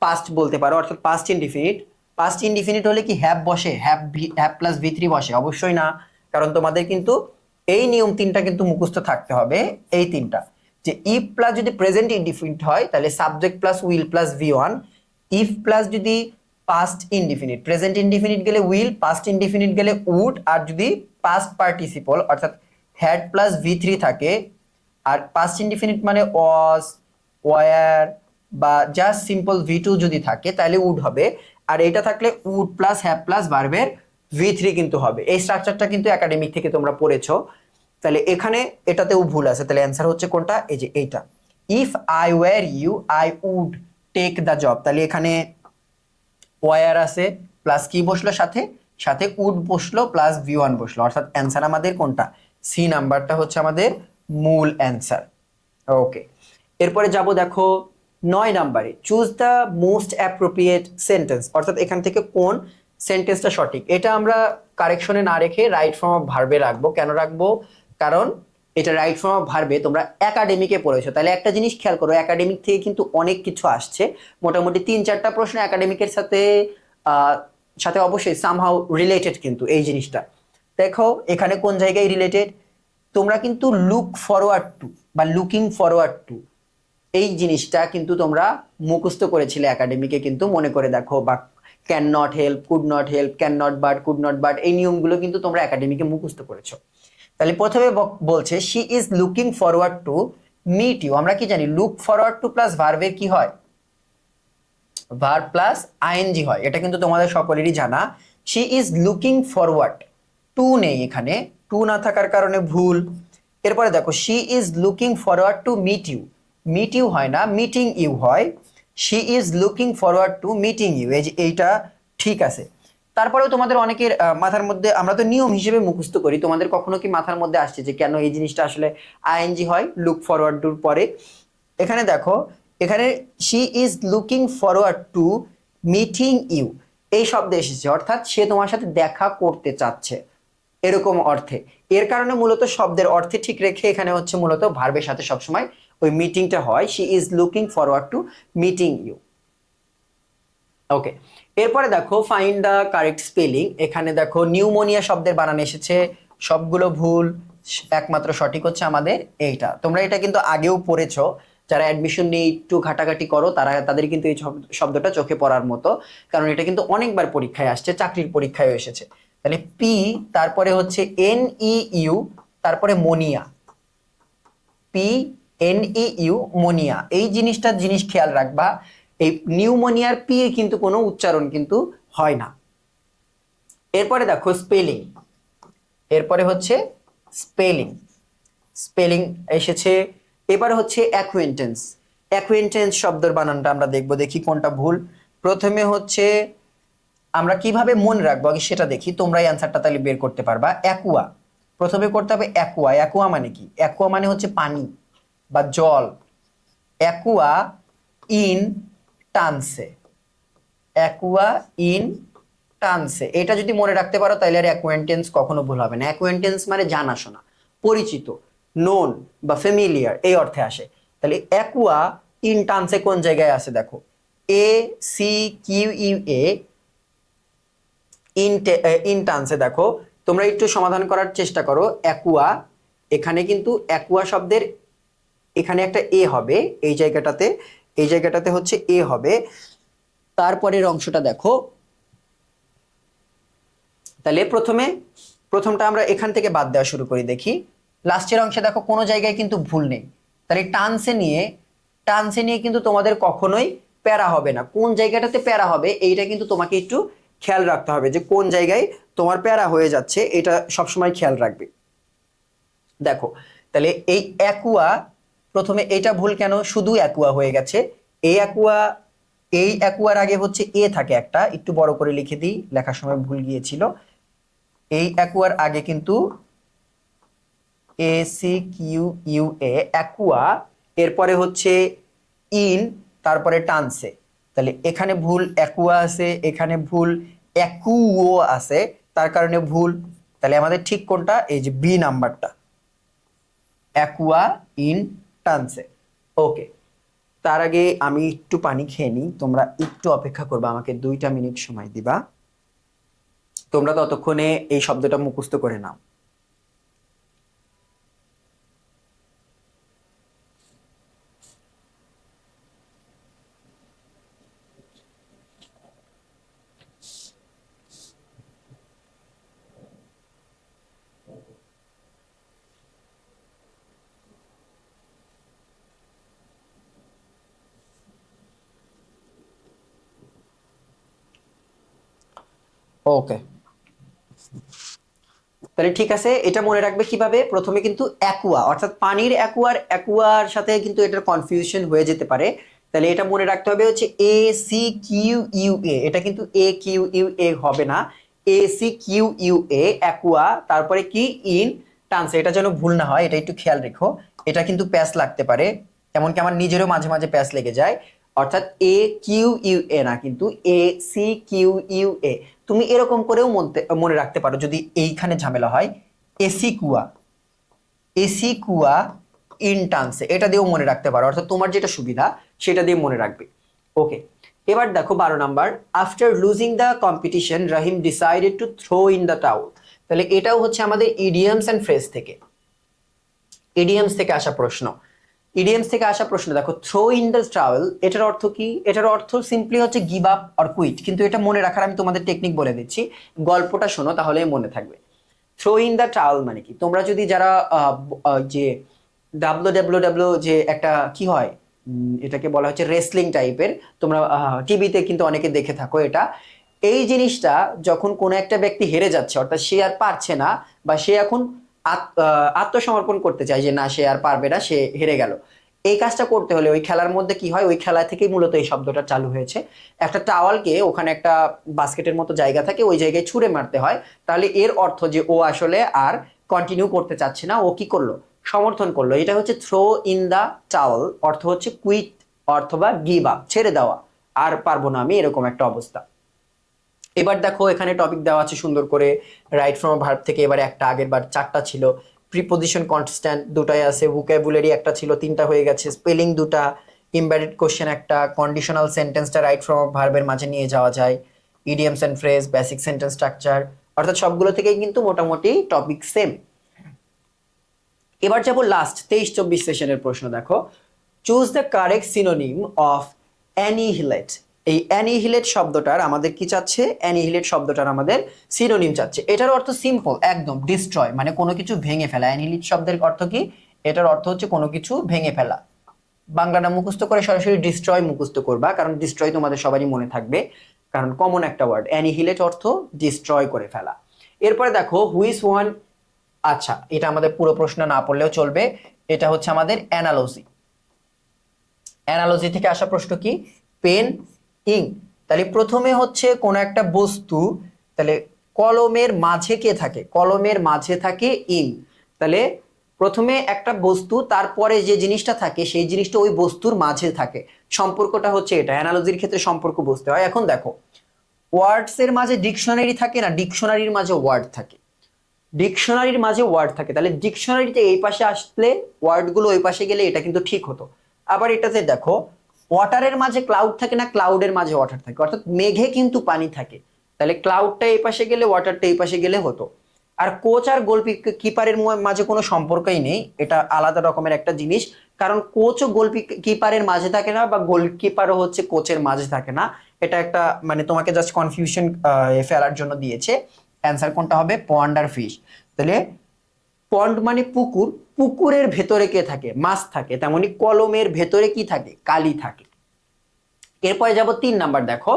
পাস্ট বলতে পারো, অর্থাৎ পাস্ট ইনডিফিনিট। পাস্ট ইনডিফিনিট হলে কি হ্যাভ বসে, হ্যাভ প্লাস ভি3 বসে? অবশ্যই না, কারণ তোমাদের কিন্তু এই নিয়ম তিনটা কিন্তু মুখস্থ থাকতে হবে, এই তিনটা, যে ইফ প্লাস যদি প্রেজেন্ট ইনডিফিনিট হয় তাহলে subject plus will plus V1, if plus যদি পাস্ট ইনডিফিনিট, প্রেজেন্ট ইনডিফিনিট গেলে উইল, পাস্ট ইনডিফিনিট গেলে উড, আর যদি পাস্ট পার্টিসিপল অর্থাৎ হ্যাড প্লাস ভি3 থাকে, আর পাস্ট ইনডিফিনিট মানে ওয়াজ, ওয়ার বা জাস্ট সিম্পল ভি2 যদি থাকে তাহলে উড হবে, আর এটা থাকলে উড প্লাস হ্যাভ প্লাস ভার্বের ভি3 কিন্তু হবে। এই স্ট্রাকচারটা কিন্তু একাডেমিক থেকে তোমরা পড়েছো। তাহলে এখানে এটাতেও ভুল আছে, তাহলে অ্যান্সার হচ্ছে কোনটা, এই যে এইটা, if I were you I would take the job. তাহলে এখানে ওয়ার আছে প্লাস কি বসলো সাথে, সাথে উড বসলো প্লাস ভি1 বসলো, অর্থাৎ অ্যান্সার আমাদের কোনটা, সি নাম্বারটা হচ্ছে আমাদের মূল অ্যান্সার। ওকে, এরপরে যাব দেখো 9 নাম্বারে, choose the most appropriate sentence, অর্থাৎ এখান থেকে কোন সেন্টেন্সটা সঠিক। এটা আমরা কারেকশনে না রেখে রাইট ফর্ম অফ ভার্বে রাখবো। কেন রাখবো, কারণ এটা রাইট ফর্ম অফ ভার্বে তোমরা একাডেমিকে পড়েছো। তাহলে একটা জিনিস খেয়াল করো, একাডেমিক থেকে কিন্তু অনেক কিছু আসছে, মোটামুটি 3-4টা প্রশ্ন একাডেমিকের সাথে সাথে অবশ্যই সামহাউ রিলেটেড, কিন্তু এই জিনিসটা দেখো এখানে কোন জায়গায় রিলেটেড। তোমরা কিন্তু লুক ফরওয়ার্ড টু বা লুকিং ফরওয়ার্ড টু, এই জিনিসটা কিন্তু তোমরা মুখস্থ করেছিলে একাডেমিকে, কিন্তু মনে করে দেখো, বা can not help, could not help, can not but, could not but, এই নিয়মগুলো কিন্তু তোমরা একাডেমিকে মুখস্থ করেছো। তাহলে প্রথমে বলছে she is looking forward to meet you. আমরা কি জানি, লুক ফরওয়ার্ড টু প্লাস ভার্বের কি হয়, ভার্ব প্লাস আইএনজি হয়, এটা কিন্তু তোমাদের সকলেরই জানা। She is looking forward, to নেই এখানে, টু না থাকার কারণে ভুল। এরপরে দেখো she is looking forward to meet you, meet you হয় না, মিটিং ইউ হয়। She is looking forward to meeting you, এই যে এইটা ঠিক আছে। তারপরেও তোমাদের অনেকের মাথার মধ্যে, আমরা তো নিয়ম হিসেবে মুখস্থ করি, তোমাদের কখনো কি মাথার মধ্যে আসছে যে কেন এই জিনিসটা আসলে আইএনজি হয় লুক ফরওয়ার্ড টুর পরে? এখানে দেখো, এখানে she is looking forward to meeting you, এই শব্দ এসেছে, অর্থাৎ সে তোমার সাথে দেখা করতে চাচ্ছে, এরকম অর্থে। এর কারণে মূলত শব্দের অর্থে ঠিক রেখে এখানে হচ্ছে মূলত ভার্বের সাথে সবসময় ওই মিটিংটা হয়, she is looking forward to meeting you. Okay, এরপরে দেখো ফাইন্ড দ্য কারেক্ট স্পেলিং। এখানে দেখো নিউমোনিয়া শব্দের বানান এসেছে, সবগুলো ভুল, একমাত্র সঠিক হচ্ছে আমাদের এইটা। তোমরা এটা কিন্তু আগেও পড়েছো, যারা অ্যাডমিশন নিয়ে একটু ঘাটাঘাটি করো তাদের কিন্তু এই শব্দটা চোখে পড়ার মতো, কারণ এটা কিন্তু অনেকবার পরীক্ষায় আসছে, চাকরির পরীক্ষায় এসেছে। তাহলে পি, তারপরে হচ্ছে এন ই ইউ, তারপরে Munia, P N E you Munia, এই জিনিস খেয়াল রাখবা। এই নিউমোনিয়ার পি এ কিন্তু কোনো উচ্চারণ কিন্তু হয় না। এরপরে দেখো স্পেলিং, এরপরে হচ্ছে স্পেলিং, স্পেলিং এসেছে। এবার হচ্ছে অ্যাকুয়েন্টেন্স, অ্যাকুয়েন্টেন্স শব্দের বানানটা আমরা দেখবো, দেখি কোনটা ভুল। প্রথমে হচ্ছে আমরা কিভাবে মনে রাখবো আগে সেটা দেখি, তোমরা এই অ্যান্সারটা তাহলে বের করতে পারবা। অ্যাকুয়া, প্রথমে করতে হবে অ্যাকুয়া। অ্যাকুয়া মানে কি, অ্যাকুয়া মানে হচ্ছে পানি বা জল। অ্যাকুয়া ইন টানসে, অ্যাকুয়া ইন টানসে, এটা যদি মনে রাখতে পারো তাহলে আর অ্যাকুয়েন্টেন্স কখনো ভুল হবে না। অ্যাকুয়েন্টেন্স মানে জানাশোনা, পরিচিত, নোন বা ফ্যামিলিয়ার, এই অর্থে আসে। তাহলে অ্যাকুয়া ইন টানসে কোন জায়গায় আছে দেখো, A C Q U A, in টানসে দেখো, তোমরা একটু সমাধান করার চেষ্টা করো। অ্যাকুয়া, এখানে কিন্তু অ্যাকুয়া শব্দের এখানে একটা এ হবে, এই জায়গাটাতে হচ্ছে এ হবে। তারপরের অংশটা দেখো, তাহলে প্রথমটা আমরা এখান থেকে বাদ দেওয়া শুরু করি, দেখি লাস্টের অংশে দেখো কোনো জায়গায় কিন্তু ভুল নেই। তাহলে টানসে নিয়ে কিন্তু তোমাদের কখনোই প্যারা হবে না। কোন জায়গাটাতে প্যারা হবে এইটা কিন্তু তোমাকে একটু খেয়াল রাখতে হবে, যে কোন জায়গায় তোমার প্যারা হয়ে যাচ্ছে এটা সবসময় খেয়াল রাখবে। দেখো তাহলে এই অ্যাকুয়া, প্রথমে এটা ভুল কেন, শুধু অ্যাকুয়া হয়ে গেছে। এই অ্যাকুয়ার আগে হচ্ছে এ থাকে একটা, একটু বড় করে লিখে দিই, লেখার সময় ভুল গিয়েছিল। এই অ্যাকুয়ার আগে কিন্তু ACQUA অ্যাকুয়া, এরপরে হচ্ছে ইন, তারপরে টানসে। তাহলে এখানে ভুল অ্যাকুয়া আছে, এখানে ভুল অ্যাকুও আছে, তার কারণে ভুল। তাহলে আমাদের ঠিক কোনটা, এই যে বি নাম্বারটা, অ্যাকুয়া ইন টানসে। ওকে, তার আগে আমি একটু পানি খেয়ে নিই, তোমরা একটু অপেক্ষা করবা, আমাকে 2টা মিনিট সময় দিবা। তোমরা ততক্ষণে এই শব্দটা মুখস্থ করে নাও। ওকে, তাহলে ঠিক আছে, এটা মনে রাখবে কিভাবে, প্রথমে কিন্তু অ্যাকুয়া অর্থাৎ পানির অ্যাকুয়ার সাথে কিন্তু এটার কনফিউশন হয়ে যেতে পারে। তাহলে এটা মনে রাখতে হবে হচ্ছে ACQUA, এটা কিন্তু AQUA হবে না, ACQUA অ্যাকুয়া, তারপরে কি ইন টানসে, এটা যেন ভুল না হয়, এটা একটু খেয়াল রেখো। এটা কিন্তু প্যাচ লাগতে পারে, এমনকি আমার নিজেরও মাঝে মাঝে প্যাচ লেগে যায়। অর্থাৎ AQUA না, কিন্তু ACQUA। তুমি এরকম করেও মনে রাখতে পারো যদি এইখানে ঝামেলা হয়, এসিকুয়া, এসিকুয়া ইনটান্সে, এটা দিয়েও মনে রাখতে পারো, অর্থাৎ তোমার যেটা সুবিধা সেটা দিয়ে মনে রাখবে। ওকে, এবার দেখো 12 number, after losing the competition Rahim decided to throw in the towel. তাহলে এটাও হচ্ছে আমাদের ইডিয়ামস এন্ড ফ্রেজ থেকে, ইডিয়ামস থেকে আসা প্রশ্ন। ইডিয়ামস থেকে আসা প্রশ্ন দেখো, থ্রো ইন দ্য টাওয়েল, এটার অর্থ কি? এটার অর্থ সিম্পলি হচ্ছে গিভ আপ অর কুইট, কিন্তু এটা মনে রাখার আমি তোমাদের টেকনিক বলে দিচ্ছি, গল্পটা শোনো তাহলে মনে থাকবে। থ্রো ইন দ্য টাওয়েল মানে কি, তোমরা যদি যারা যে ডাব্লিউ যে একটা কি হয়, এটাকে বলা হচ্ছে রেসলিং টাইপের, তোমরা টিভিতে কিন্তু অনেকে দেখে থাকো এটা। এই জিনিসটা যখন কোনো একটা ব্যক্তি হেরে যাচ্ছে, অর্থাৎ সে আর পারছে না, বা সে এখন আত্মসমর্পণ করতে চায় যে না সে আর পারবে না, সে হেরে গেল, এই কাজটা করতে হলে ওই খেলার মধ্যে কি হয়, ওই খেলা থেকেই মূলত এই শব্দটা চালু হয়েছে। একটা টাওয়ালকে, ওখানে একটা বাস্কেটের মতো জায়গা থাকে, ওই জায়গায় ছুঁড়ে মারতে হয়। তাহলে এর অর্থ যে ও আসলে আর কন্টিনিউ করতে চাচ্ছে না, ও কি করলো, সমর্থন করলো। এটা হচ্ছে থ্রো ইন দা টাওয়াল, অর্থ হচ্ছে কুইট অথবা গিভ আপ, ছেড়ে দেওয়া, আর পারবো না আমি, এরকম একটা অবস্থা। এবার দেখো এখানে টপিক দেওয়া আছে সুন্দর করে, রাইট ফ্রম ভার্ব থেকে এবারে একটা, আগের বার 4টা ছিল, প্রিপোজিশন কনস্ট্যান্ট 2টাই আছে, ভোকাবুলারি একটা ছিল 3টা হয়ে গেছে, স্পেলিং 2টা, ইমবেডেড কোশ্চেন একটা, কন্ডিশনাল সেন্টেন্সটা রাইট ফ্রম ভার্বের মাঝে নিয়ে যাওয়া যায়, idioms and phrase, basic sentence structure, অর্থাৎ সবগুলো থেকেই কিন্তু মোটামুটি টপিক সেম। এবার যাবো লাস্ট 23-24 সেশনের প্রশ্ন। দেখো, choose the correct synonym of annihilate. এই অ্যানিহিলেট শব্দটার আমাদের কি চাচ্ছে, অ্যানিহিলেট শব্দটার আমাদের সিনোনিম চাচ্ছে। এটার অর্থ সিম্পল একদম, ডিস্ট্রয়, মানে কোনো কিছু ভেঙে ফেলা। অ্যানিহিলেট শব্দের অর্থ কি, এটার অর্থ হচ্ছে কোনো কিছু ভেঙে ফেলা। বাংলাটা মুখস্থ করে সরাসরি ডিস্ট্রয় মুখস্থ করবা, কারণ ডিস্ট্রয় তোমাদের সবারই মনে থাকবে, কারণ কমন একটা ওয়ার্ড। অ্যানিহিলেট অর্থ ডিস্ট্রয় করে ফেলা। এরপরে দেখো, হুইচ ওয়ান, আচ্ছা এটা আমাদের পুরো প্রশ্ন না পড়লেও চলবে, এটা হচ্ছে আমাদের অ্যানালজি। অ্যানালজি থেকে আসা প্রশ্ন কি, পেন ইঙ্ক। তাহলে প্রথমে হচ্ছে কোন একটা বস্তু, তাহলে কলমের মাঝে কে থাকে, কলমের মাঝে থাকে ইঙ্ক। তাহলে প্রথমে একটা বস্তু, তারপরে যে জিনিসটা থাকে সেই জিনিসটা ওই বস্তুর মাঝে থাকে, সম্পর্কটা হচ্ছে এটা। অ্যানালজির ক্ষেত্রে সম্পর্ক বুঝতে হয়। এখন দেখো, ওয়ার্ডস এর মাঝে ডিকশনারি থাকে না, ডিকশনারির মাঝে ওয়ার্ড থাকে, ডিকশনারির মাঝে ওয়ার্ড থাকে, তাহলে ডিকশনারিতে এই পাশে আসলে ওয়ার্ডগুলো ওই পাশে গেলে এটা কিন্তু ঠিক হতো। আবার এটাতে দেখো, ওয়াটারের মাঝে ক্লাউড থাকে না, ক্লাউডের মাঝে ওয়াটার থাকে, অর্থাৎ মেঘে কিন্তু পানি থাকে, তাহলে ক্লাউডটা এই পাশে গেলে ওয়াটারটা এই পাশে গেলে হতো। আর কোচ আর গোলকিপারের মাঝে কোনো সম্পর্কই নেই, এটা আলাদা রকমের একটা জিনিস, কারণ কোচও গোলকিপারের মাঝে থাকে না, বা গোলকিপারও হচ্ছে কোচের মাঝে থাকে না, এটা একটা মানে তোমাকে জাস্ট কনফিউশন ফেলার জন্য দিয়েছে। অ্যান্সার কোনটা হবে? পন্ড আর ফিশ। তাহলে পন্ড মানে পুকুর, পুকুরের ভেতরে কে থাকে? মাছ থাকে। তেমনি কলমের ভেতরে কি থাকে? কালি থাকে। এরপরে যাব 3 নাম্বার, দেখো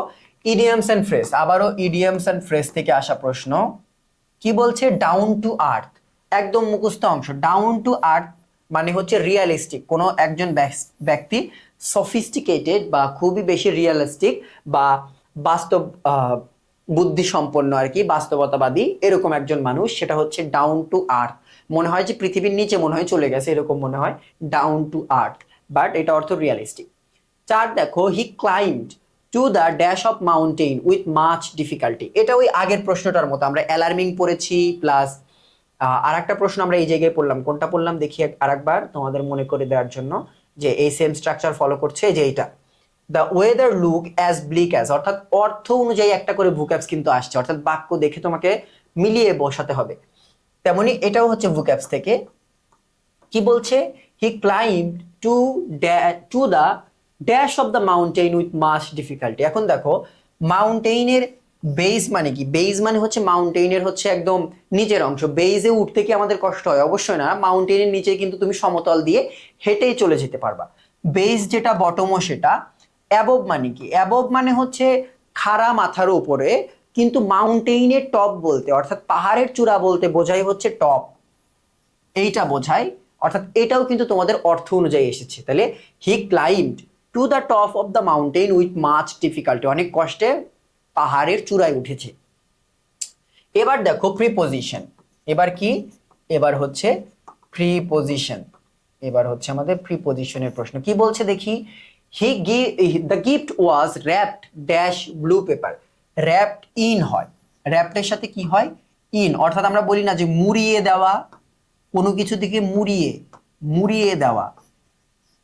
ইডিয়ামস এন্ড ফ্রেজ। আবারও ইডিয়ামস এন্ড ফ্রেজ থেকে আসা প্রশ্ন। কি বলছে? ডাউন টু আর্থ, একদম মুখস্থ অংশ। ডাউন টু আর্থ মানে হচ্ছে রিয়ালিস্টিক, কোনো একজন ব্যক্তি সফিস্টিকেটেড বা খুবই বেশি রিয়ালিস্টিক বা বাস্তব বুদ্ধি সম্পন্ন আর কি, বাস্তবতাবাদী এরকম একজন মানুষ, সেটা হচ্ছে ডাউন টু আর্থ। মনে হয় যে পৃথিবীর নিচে মনে হয় চলে গেছে, এরকম মনে হয়, ডাউন টু আর্থ, বাট এটা অর্থ রিয়ালিস্টিক। 4 দেখো, he climbed to the dash of mountain with much difficulty. এটা ওই আগের প্রশ্নটার মতো, আমরা অ্যালার্মিং পড়েছি, প্লাস আর একটা প্রশ্ন আমরা এই জায়গায় পড়লাম। কোনটা পড়লাম দেখি আরেকবার তোমাদের মনে করে দেওয়ার জন্য, যে এই সেম স্ট্রাকচার ফলো করছে, যে এইটা the weather look as bleak as, অর্থাৎ অর্থ অনুযায়ী একটা করে ভোক্যাবস কিন্তু আসছে, অর্থাৎ বাক্য দেখে তোমাকে মিলিয়ে বসাতে হবে। তেমনি এটাও হচ্ছে ভোক্যাবস থেকে। কি বলছে? He climbed to the dash of the mountain with much difficulty. এখন দেখো মাউন্টেইনের বেস মানে কি? বেস মানে হচ্ছে মাউন্টেইনের হচ্ছে একদম নিচের অংশ। বেসে উঠতে কি আমাদের কষ্ট হয়? অবশ্যই না। মাউন্টেইনের নিচে কিন্তু তুমি সমতল দিয়ে হেঁটেই চলে যেতে পারবা। বেস যেটা, বটমও সেটা। অ্যাবভ মানে কি? অ্যাবভ মানে হচ্ছে খাড়া মাথার উপরে, কিন্তু মাউন্টেইনের টপ বলতে, অর্থাৎ পাহাড়ের চূড়া বলতে বোঝাই হচ্ছে টপ, এইটা বোঝায়। অর্থাৎ এটাও কিন্তু তোমাদের অর্থ অনুযায়ী এসেছে। তাহলে he climbed to the top of the mountain with much difficulty, অনেক কষ্টে পাহাড়ের চূড়ায় উঠেছে। এবার দেখো প্রিপোজিশন। এবার কি? এবার হচ্ছে প্রিপোজিশন। এবার হচ্ছে আমাদের প্রিপোজিশনের প্রশ্ন। কি বলছে দেখি? The gift was wrapped dash blue paper. Wrapped in হয়, র্যাপডের সাথে কি হয়? ইন। অর্থাৎ আমরা বলি না যে মুড়িয়ে দেওয়া, কোনো কিছু থেকে মুড়িয়ে, মুড়িয়ে দেওয়া,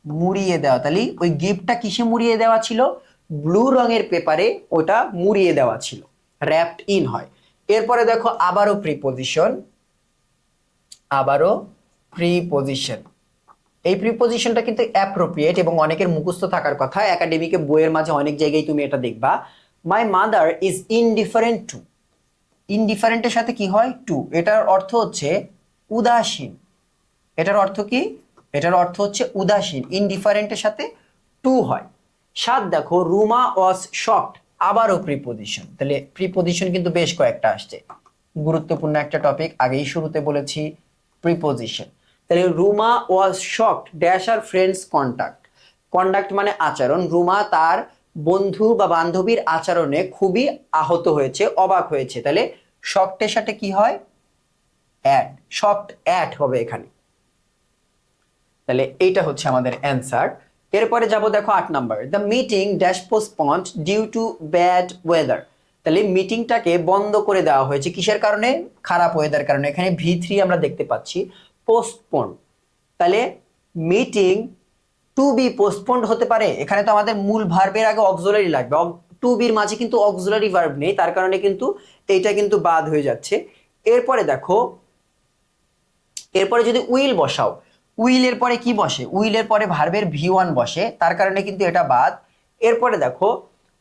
মুড়িয়ে দেওয়া। তাহলে ওই গিফটটা কিসে মুড়িয়ে দেওয়া ছিল? ব্লু রঙের পেপারে ওটা মুড়িয়ে দেওয়া ছিল, র্যাপড ইন হয়। এরপরে দেখো আবারও প্রিপোজিশন, আবারও প্রিপোজিশন। এই প্রিপোজিশনটা কিন্তু অ্যাপ্রোপ্রিয়েট এবং অনেকের মুখস্থ থাকার কথা। একাডেমিকে বইয়ের মাঝে অনেক জায়গায় তুমি এটা দেখবা। My mother is indifferent to. ইনডিফারেন্টের সাথে কি হয়? টু। এটার অর্থ হচ্ছে উদাসীন। এটার অর্থ কি? এটার অর্থ হচ্ছে উদাসীন। ইনডিফারেন্টের সাথে টু হয়। 7 দেখো, রুমা ওয়াজ শকড। আবারও প্রিপোজিশন। তাহলে প্রিপোজিশন কিন্তু বেশ কয়েকটা আসছে, গুরুত্বপূর্ণ একটা টপিক, আগেই শুরুতে বলেছি প্রিপোজিশন। তাহলে Ruma was shocked dash her friends conduct. Conduct মানে আচরণ। রুমা তার বন্ধু বা বান্ধবীর আচরণে খুবই আহত হয়েছে, অবাক হয়েছে। তাহলে শকডের সাথে কি হয়? অ্যাড। শকড অ্যাড হবে এখানে। তাহলে এইটা হচ্ছে আমাদের অ্যান্সার। এরপরে যাব দেখো 8 number, the meeting dash postponed due to bad weather. তাহলে মিটিংটাকে বন্ধ করে দেওয়া হয়েছে কিসের কারণে? খারাপ ওয়েদার কারণে। এখানে V3 আমরা দেখতে পাচ্ছি, পোস্টপন্ড। তাহলে মিটিং টু বি পোস্টপন্ড হতে পারে। এখানে তো আমাদের মূল ভার্বের আগে অক্সিলারি লাগবে, টু বির মাঝে কিন্তু অক্সিলারি ভার্ব নেই, তার কারণে কিন্তু এইটা কিন্তু বাদ হয়ে যাচ্ছে। এরপরে দেখো, এরপরে যদি উইল বসাও, উইলের পরে কি বসে? উইলের পরে ভার্বের V1 বসে, তার কারণে কিন্তু এটা বাদ। এরপরে দেখো,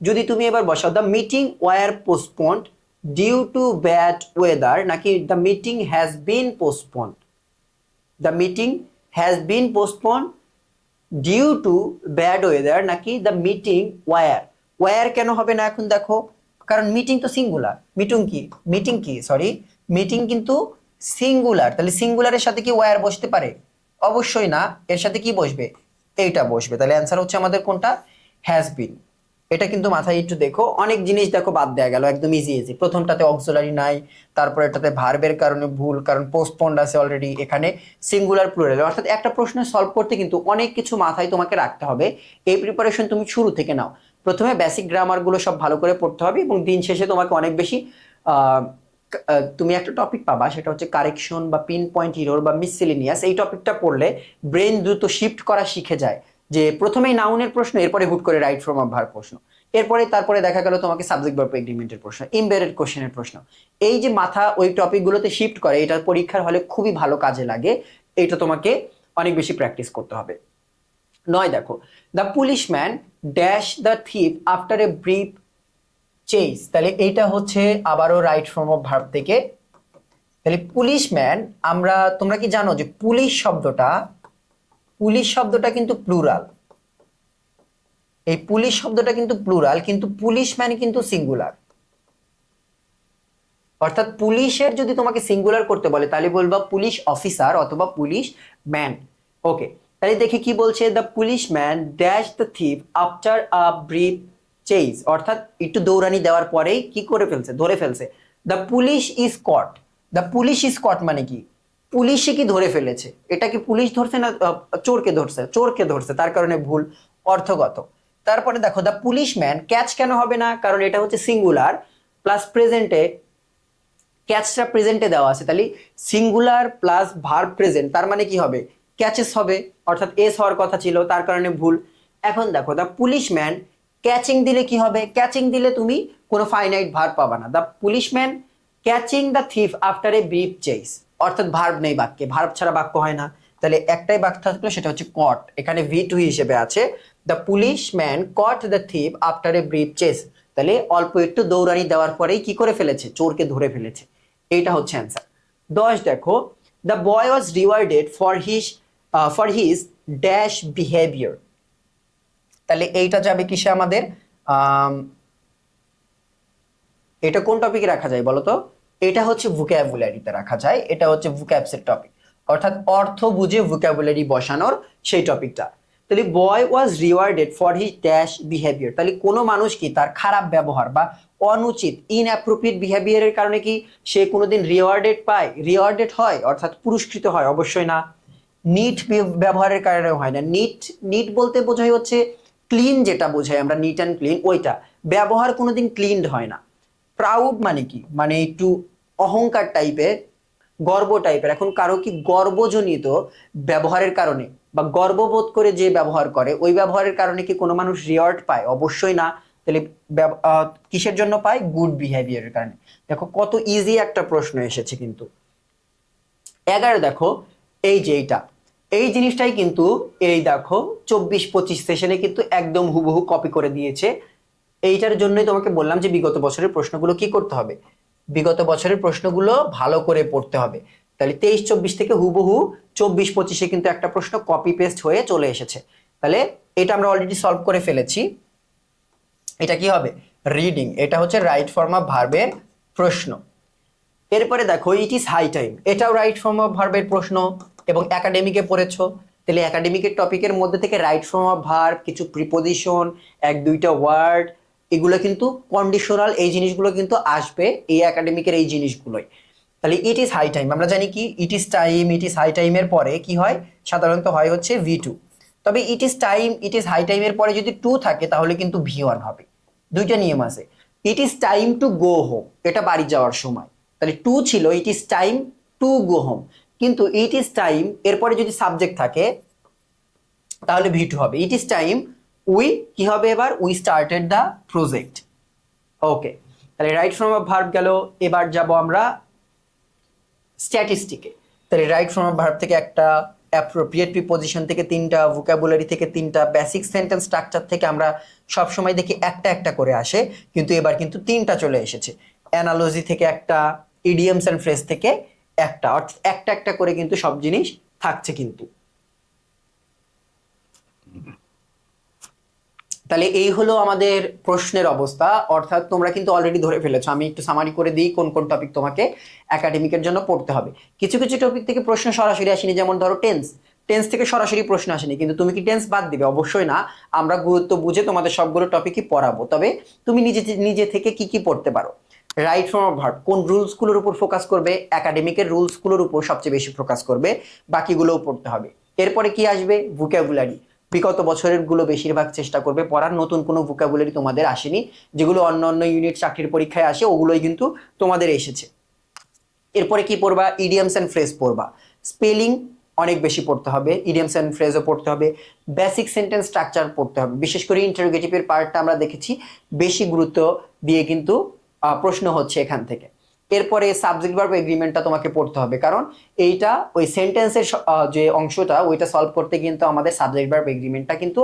যদি তুমি এবার বসাও the meeting were postponed due to bad weather, নাকি the meeting has been postponed? The meeting has been postponed due to bad weather, নাকি দ্য মিটিং ওয়ার? ওয়ার কেন হবে না এখন দেখো? কারণ মিটিং তো সিঙ্গুলার। মিটিং কি? মিটিং কি, সরি, মিটিং কিন্তু সিঙ্গুলার। তাহলে সিঙ্গুলারের সাথে কি ওয়ার বসতে পারে? অবশ্যই না। এর সাথে কি বসবে? এইটা বসবে। তাহলে অ্যান্সার হচ্ছে আমাদের কোনটা? Has been. এটা কিন্তু মাথায় একটু দেখো, অনেক জিনিস দেখো বাদ দেয়া গেল, একদম ইজি ইজি। প্রথমটাতে অক্সিলারি নাই, তারপর এটাতে ভার্বের কারণে ভুল, কারণ পোস্টপন্ড আছে অলরেডি, এখানে সিঙ্গুলার প্লুরাল। অর্থাৎ একটা প্রশ্ন সলভ করতে কিন্তু অনেক কিছু মাথায় তোমাকে রাখতে হবে। এই প্রিপারেশন তুমি শুরু থেকে নাও। প্রথমে বেসিক গ্রামার গুলো সব ভালো করে পড়তে হবে, এবং দিন শেষে তোমাকে অনেক বেশি তুমি একটা টপিক পাবা, সেটা হচ্ছে কারেকশন বা পিন পয়েন্ট এরর বা মিসসেলেনিয়াস। এই টপিকটা পড়লে ব্রেন দ্রুত শিফট করা শিখে যায়, যে প্রথমেই নাউনের প্রশ্ন, এরপরে হুট করে রাইট ফ্রম আ ভার্ব প্রশ্ন, এরপরে তারপরে দেখা গেল তোমাকে সাবজেক্ট ভার্ব এগ্রিমেন্টের প্রশ্ন, এমবেডেড কোশ্চেনের প্রশ্ন। এই যে মাথা ওই টপিকগুলোতে শিফট করে, এটা পরীক্ষার হলে খুবই ভালো কাজে লাগে। এটা তোমাকে অনেক বেশি প্র্যাকটিস করতে হবে। 9 দেখো, the policeman dash the thief after a brief chase, তাহলে এইটা হচ্ছে আবারও রাইট ফর্ম অফ ভার্ব থেকে। তাহলে পুলিশম্যান, তোমরা কি জানো যে পুলিশ শব্দটা কিন্তু প্লুরাল। এই পুলিশ শব্দটা কিন্তু প্লুরাল, কিন্তু পুলিশম্যান কিন্তু সিঙ্গুলার। অর্থাৎ পুলিশের যদি তোমাকে সিঙ্গুলার করতে বলে তাহলে বলবা পুলিশ অফিসার অথবা পুলিশ ম্যান। ওকে, তাহলে দেখি কি বলছে, the policeman dash the thief after a brief chase, অর্থাৎ একটু দৌড়ানি দেওয়ার পরেই কি করে ফেলছে, ধরে ফেলছে। The police is caught, the police is caught মানে কি, পুলিশে কি ধরে ফেলেছে। এটা কি পুলিশ ধরছে না চোরকে ধরছে, চোরকে ধরছে, তার কারণে ভুল অর্থগত। তারপরে দেখো দ্য পুলিশ ম্যান ক্যাচ কেন হবে না, কারণ এটা হচ্ছে সিঙ্গুলার প্লাস প্রেজেন্টে, ক্যাচটা প্রেজেন্টে দেওয়া আছে, তাহলে সিঙ্গুলার প্লাস ভার্ব প্রেজেন্ট, তার মানে কি হবে, ক্যাচেস হবে, অর্থাৎ এস হওয়ার কথা ছিল, তার কারণে ভুল। এখন দেখো দ্য পুলিশম্যান ক্যাচিং দিলে কি হবে, ক্যাচিং দিলে তুমি কোনো ফাইনাইট ভার্ব পাবা না। The policeman catching the thief after a brief chase, অর্থাৎ ভার্ব নেই বাক্যে, ভার্ব ছাড়া বাক্য হয় না, তাহলে একটাই বাক্য থাকলো সেটা হচ্ছে কট, এখানে V2 হিসেবে আছে। The policeman caught the thief after a brief chase, তাহলে অল্প একটু দৌড়ানি দেওয়ার পরেই কি করে ফেলেছে, চোরকে ধরে ফেলেছে। এইটা হচ্ছে অ্যান্সার। 10 দেখো, the boy was rewarded for his dash behaviour, তাহলে এইটা যাবে কিসে আমাদের, এটা কোন টপিকে রাখা যায় বলো তো, এটা হচ্ছে ভোকাবুলারিতে রাখা যায়, এটা হচ্ছে ভোক্যাবসের টপিক, অর্থাৎ অর্থ বুঝে ভোকাবুলারি বসানোর সেই টপিকটা। তাহলে boy was rewarded for his dash behaviour, তাহলে কোনো মানুষ কি তার খারাপ ব্যবহার বা অনুচিত ইনঅ্যাপ্রোপ্রিয়েট বিহেভিয়ারের কারণে কি সে কোনোদিন রিওয়ার্ডেড পায়, রিওয়ার্ডেড হয় অর্থাৎ পুরস্কৃত হয়, অবশ্যই না। নিট ব্যবহারের কারণে হয় না, নিট নিট বলতে বোঝায় হচ্ছে ক্লিন, যেটা বোঝায় আমরা নিট অ্যান্ড ক্লিন, ওইটা ব্যবহার কোনোদিন ক্লিনড হয় না। প্রাউড মানে কি, মানে একটু অহংকার টাইপের, গর্ব টাইপের। এখন কারো কি গর্বজনিত ব্যবহারের কারণে বা গর্ববোধ করে যে ব্যবহার করে ওই ব্যবহারের কারণে কি কোনো মানুষ রিওয়ার্ড পায়, অবশ্যই না। তাহলে কিসের জন্য পায়, গুড বিহেভিয়ারের কারণে। দেখো কত ইজি একটা প্রশ্ন এসেছে কিন্তু। 11 দেখো, এই যে এই জিনিসটাই কিন্তু এই দেখো 24-25 সেশনে কিন্তু একদম হুবহু কপি করে দিয়েছে। এইটার জন্যই তোমাকে বললাম যে বিগত বছরের প্রশ্নগুলো কি করতে হবে, বিগত বছরের প্রশ্নগুলো ভালো করে পড়তে হবে। তাহলে 23-24 থেকে হুবহু 24-25-এ কিন্তু একটা প্রশ্ন কপি পেস্ট হয়ে চলে এসেছে। তাহলে এটা আমরা অলরেডি সলভ করে ফেলেছি। এটা কি হবে, রিডিং, এটা হচ্ছে রাইট ফর্ম অফ ভার্বের প্রশ্ন। এরপরে দেখো ইট ইজ হাই টাইম, এটাও রাইট ফর্ম অফ ভার্বের প্রশ্ন এবং একাডেমিকে পড়েছো, তাহলে একাডেমিকের টপিকের মধ্যে থেকে রাইট ফর্ম অফ ভার্ব, কিছু প্রিপোজিশন, এক দুইটা ওয়ার্ড, এগুলো কিন্তু কন্ডিশনাল, এই জিনিসগুলো কিন্তু আসবে এই একাডেমিকের এই জিনিসগুলোই। তাহলে ইট ইজ হাই টাইম, আমরা জানি কি it is time, it is high টাইমের পরে কি হয়, সাধারণত হয় হচ্ছে V2, তবে it is time, it is high টাইমের পরে যদি টু থাকে তাহলে কিন্তু V1 হবে। দুইটা নিয়ম আছে, ইট is time to go home, এটা বাড়ি যাওয়ার সময়, তাহলে টু ছিল ইট is time to go home, কিন্তু ইট ইজ টাইম এরপরে যদি সাবজেক্ট থাকে তাহলে V2 হবে। ইট ইজ টাইম উই কি হবে এবার, উই স্টার্টেড দ্য প্রজেক্ট। ওকে, তাহলে রাইট ফর্ম অফ ভার্ব গেল। এবার যাব আমরা স্ট্যাটিস্টিকে। তাহলে রাইট ফর্ম অফ ভার্ব থেকে একটা, অ্যাপ্রোপ্রিয়েট প্রিপোজিশন থেকে তিনটা, ভোকাবুলারি থেকে তিনটা, বেসিক সেন্টেন্স স্ট্রাকচার থেকে আমরা সব সময় দেখি একটা একটা করে আসে, কিন্তু এবার কিন্তু তিনটা চলে এসেছে। অ্যানালজি থেকে একটা, ইডিয়মস এন্ড ফ্রেজ থেকে একটা, অর্থাৎ একটা একটা করে কিন্তু সব জিনিস থাকছে কিন্তু। তাহলে এই হলো আমাদের প্রশ্নের অবস্থা, অর্থাৎ তোমরা কিন্তু অলরেডি ধরে ফেলেছো। আমি একটু সামারি করে দিই কোন কোন টপিক তোমাকে একাডেমিকের জন্য পড়তে হবে। কিছু কিছু টপিক থেকে প্রশ্ন সরাসরি আসেনি, যেমন ধরো টেন্স থেকে সরাসরি প্রশ্ন আসেনি, কিন্তু তুমি কি টেন্স বাদ দিবে, অবশ্যই না। আমরা গুরুত্ব বুঝে তোমাদের সবগুলো টপিকই পড়াবো, তবে তুমি নিজে থেকে কি কি পড়তে পারো। রাইট ফর্ম অফ ভার্ব কোন রুলসগুলোর উপর ফোকাস করবে, একাডেমিকের রুলসগুলোর উপর সবচেয়ে বেশি ফোকাস করবে, বাকিগুলোও পড়তে হবে। এরপরে কি আসবে, ভোকাবুলারি, বিগত বছরের গুলো বেশিরভাগ চেষ্টা করবে পড়ার, নতুন কোনো ভোকাবুলারি তোমাদের আসেনি, যেগুলো অন্য অন্য ইউনিট চাকরির পরীক্ষায় আসে ওগুলোই কিন্তু তোমাদের এসেছে। এরপরে কি পড়বা, ইডিয়মস এন্ড ফ্রেজ পড়বা, স্পেলিং অনেক বেশি পড়তে হবে, ইডিয়মস এন্ড ফ্রেজও পড়তে হবে, বেসিক সেন্টেন্স স্ট্রাকচার পড়তে হবে। বিশেষ করে ইন্টারোগেটিভের পার্টটা আমরা দেখেছি বেশি গুরুত্ব দিয়ে কিন্তু প্রশ্ন হচ্ছে এখান থেকে। এরপরে সাবজেক্ট ভার্ব এগ্রিমেন্টটা তোমাকে পড়তে হবে, কারণ এইটা ওই সেন্টেন্সের যে অংশটা ওইটা সলভ করতে কিন্তু আমাদের সাবজেক্ট ভার্ব এগ্রিমেন্টটা কিন্তু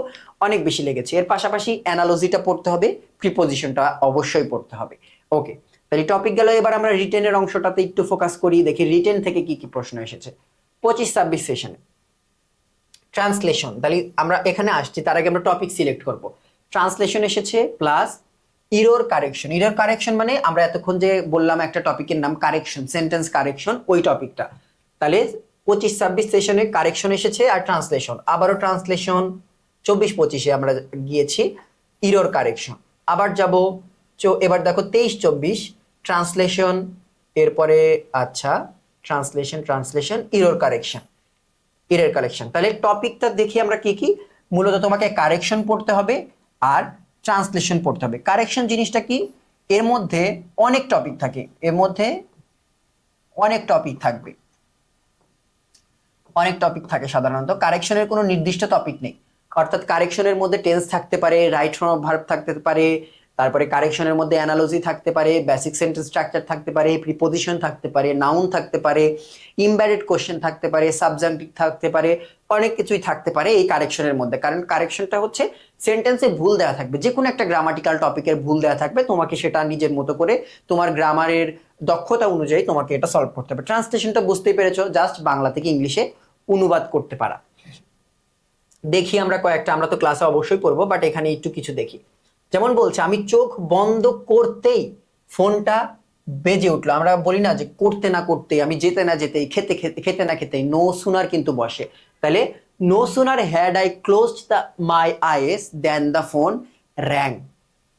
অনেক বেশি লেগেছে। এর পাশাপাশি অ্যানালজিটা পড়তে হবে, প্রিপোজিশনটা অবশ্যই পড়তে হবে। ওকে, তাহলে টপিক গেল। এবার আমরা রিটেনের অংশটাতে একটু ফোকাস করি, দেখি রিটেন থেকে কি কি প্রশ্ন এসেছে 25-26 সেশনে। ট্রান্সলেশন, তাহলে আমরা এখানে আসছি, তার আগে আমরা টপিক সিলেক্ট করব। ট্রান্সলেশন এসেছে plus error correction. Error correction মানে আমরা এতক্ষণ যে বললাম একটা টপিকের নাম কারেকশন, সেন্টেন্স কারেকশন, ওই টপিকটা। তাহলে 25-26 সেশনে কারেকশন এসেছে আর ট্রান্সলেশন, আবারও ট্রান্সলেশন 24-25-এ আমরা গিয়েছি ইরর কারেকশন। আবার যাব এবার দেখো 23-24 ট্রান্সলেশন, এরপরে আচ্ছা translation error correction, error correction. তাহলে টপিকটা দেখি আমরা কি কি। মূলত তোমাকে কারেকশন পড়তে হবে আর ট্রান্সলেশন পড়তে হবে। কারেকশন জিনিসটা কি, এর মধ্যে অনেক টপিক থাকে, এর মধ্যে অনেক টপিক থাকবে, অনেক টপিক থাকে। সাধারণত কারেকশনের কোনো নির্দিষ্ট টপিক নেই, অর্থাৎ কারেকশনের মধ্যে টেন্স থাকতে পারে, রাইট ফর্ম অফ ভার্ব থাকতে পারে, তারপরে কারেকশনের মধ্যে অ্যানালজি থাকতে পারে, বেসিক সেন্টেন্স স্ট্রাকচার থাকতে পারে, প্রিপোজিশন থাকতে পারে, নাউন থাকতে পারে, ইমবেডেড কোশ্চেন থাকতে পারে, সাবজেক্টিভ থাকতে পারে, অনেক কিছুই থাকতে পারে এই কারেকশনের মধ্যে। কারণ কারেকশনটা হচ্ছে সেন্টেন্সে ভুল দেওয়া থাকবে, যে কোনো একটা গ্রামাটিক্যাল টপিকের ভুল দেওয়া থাকবে, তোমাকে সেটা নিজের মতো করে তোমার গ্রামারের দক্ষতা অনুযায়ী তোমাকে এটা সলভ করতে হবে। ট্রান্সলেশনটা বুঝতেই পেরেছো, জাস্ট বাংলা থেকে ইংলিশে অনুবাদ করতে পারা। দেখি আমরা কয়েকটা, আমরা তো ক্লাসে অবশ্যই পড়বো, বাট এখানে একটু কিছু দেখি। যেমন বলছে আমি চোখ বন্ধ করতেই ফোনটা বেজে উঠলো। আমরা বলি না যে করতে না করতেই, আমি যেতে না যেতেই, খেতে না খেতেই, নো সুনার কিন্তু বসে। তাহলে no sooner had I closed the my eyes then the phone rang.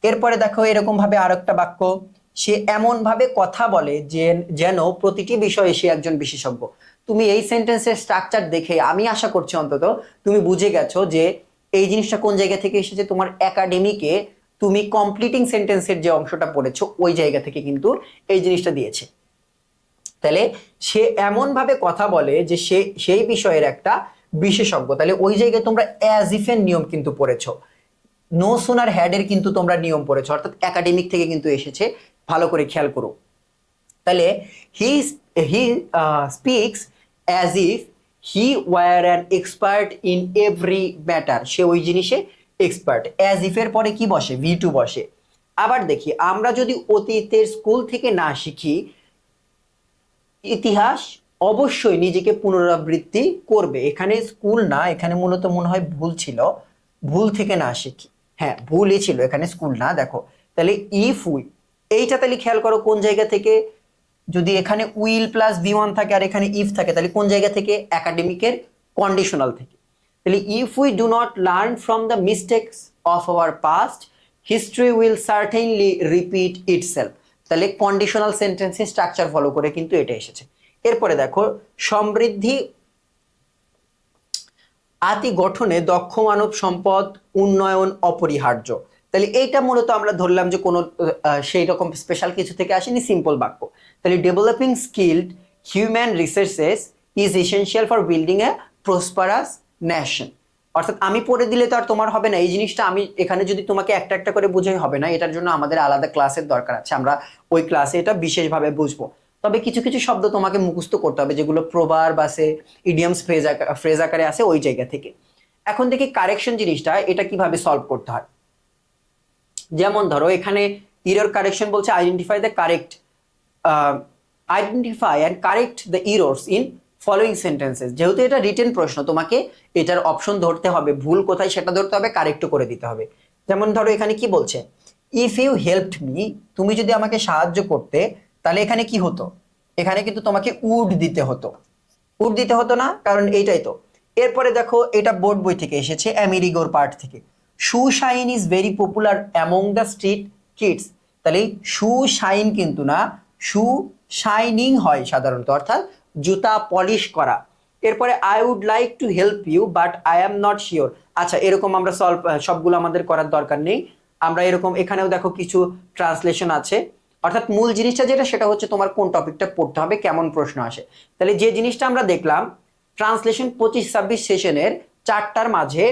এরপরে দেখো এরকম ভাবে আর একটা বাক্য, সে এমন ভাবে কথা বলে যে যেন প্রতিটি বিষয়ে সে একজন বিশেষজ্ঞ। তুমি এই সেন্টেন্সের স্ট্রাকচার দেখে আমি আশা করছি অন্তত তুমি বুঝে গেছো যে এই জিনিসটা কোন জায়গা থেকে এসেছে। তোমার একাডেমিকে তুমি কমপ্লিটিং সেন্টেন্সের যে অংশটা পড়েছো ওই জায়গা থেকে কিন্তু এই জিনিসটা দিয়েছে। তাহলে সে এমন ভাবে কথা বলে যে সে সেই বিষয়ের একটা বিশেষজ্ঞ। তাহলে ওই জায়গায় তোমরা অ্যাজ ইফ এর নিয়ম কিন্তু পড়েছো, নো সোনার হ্যাডের কিন্তু তোমরা নিয়ম পড়েছো, অর্থাৎ একাডেমিক থেকে কিন্তু এসেছে, ভালো করে খেয়াল করো। তাহলে he he speaks as if he were an expert in every matter. সে ওই জিনিসে এক্সপার্ট। অ্যাজ ইফ এর পরে কি বসে, ভি টু বসে। আবার দেখি, আমরা যদি অতীতের স্কুল থেকে না শিখি, ইতিহাস অবশ্যই নিজেকে পুনরাবৃত্তি করবে। এখানে স্কুল না, এখানে মূলত মনে হয় ভুল ছিল, ভুল থেকে না শিখি, হ্যাঁ ভুলই ছিল, এখানে স্কুল না। দেখো তাহলে ইফ উই, এইটা তাহলে খেয়াল করো কোন জায়গা থেকে। যদি এখানে উইল প্লাস বি ওয়ান থাকে আর এখানে ইফ থাকে, তাহলে কোন জায়গা থেকে, একাডেমিকের কন্ডিশনাল থেকে। তাহলে if we do not learn from the mistakes of our past, history will certainly repeat itself. তাহলে কন্ডিশনাল সেন্টেন্সের স্ট্রাকচার ফলো করে কিন্তু এটা এসেছে। এরপরে দেখো সমৃদ্ধি আতি গঠনে দক্ষ মানব সম্পদ উন্নয়ন অপরিহার্য। তাহলে এইটা মূলত আমরা ধরলাম যে কোনো সেই রকম স্পেশাল কিছু থেকে আসেনি, সিম্পল বাক্য। তাহলে developing skilled human resources is essential for building A prosperous nation. অর্থাৎ আমি পড়ে দিলে তো আর তোমার হবে না এই জিনিসটা, আমি এখানে যদি তোমাকে একটা একটা করে বুঝাই হবে না, এটার জন্য আমাদের আলাদা ক্লাসের দরকার আছে, আমরা ওই ক্লাসে এটা বিশেষভাবে বুঝবো। তবে কিছু কিছু শব্দ তোমাকে মুখস্থ করতে হবে যেগুলো প্রবার্ব আছে, ইডিয়ামস ফ্রেজ আকারে আছে ওই জায়গা থেকে। এখন দেখি কারেকশন জিনিসটা এটা কিভাবে সলভ করতে হয়। যেমন ধরো এখানে ইরর কারেকশন বলছে identify the correct, identify and correct the errors in following sentences. যেহেতু এটা রিটেন প্রশ্ন, তোমাকে এটার অপশন ধরতে হবে, ভুল কোথায় সেটা ধরতে হবে, কারেক্টও করে দিতে হবে। যেমন ধরো এখানে কি বলছে, ইফ ইউ হেল্পড মি, তুমি যদি আমাকে সাহায্য করতে, তাহলে এখানে কি হতো, এখানে কিন্তু তোমাকে উড দিতে হতো, উড দিতে হতো না, কারণ এইটাই তো। এরপরে দেখো এটা বোর্ড বই থেকে এসেছে, আমেরিগোর পার্ট থেকে। Shoe shine is very popular among the street kids. তাহলে শু শাইন কিন্তু না, শু শাইনিং হয় সাধারণত, অর্থাৎ জুতা পলিশ করা। এরপরে I would like to help you but I am not sure. আচ্ছা এরকম আমরা সবগুলো আমাদের করার দরকার নেই, আমরা এরকম এখানেও দেখো কিছু ট্রান্সলেশন আছে। অর্থাৎ মূল জিনিসটা যেটা সেটা হচ্ছে তোমার কোন টপিকটা পড়তে হবে, কেমন প্রশ্ন আসে। তাহলে যে জিনিসটা আমরা দেখলাম ট্রান্সলেশন 25-26 সেশনের 4টার মাঝে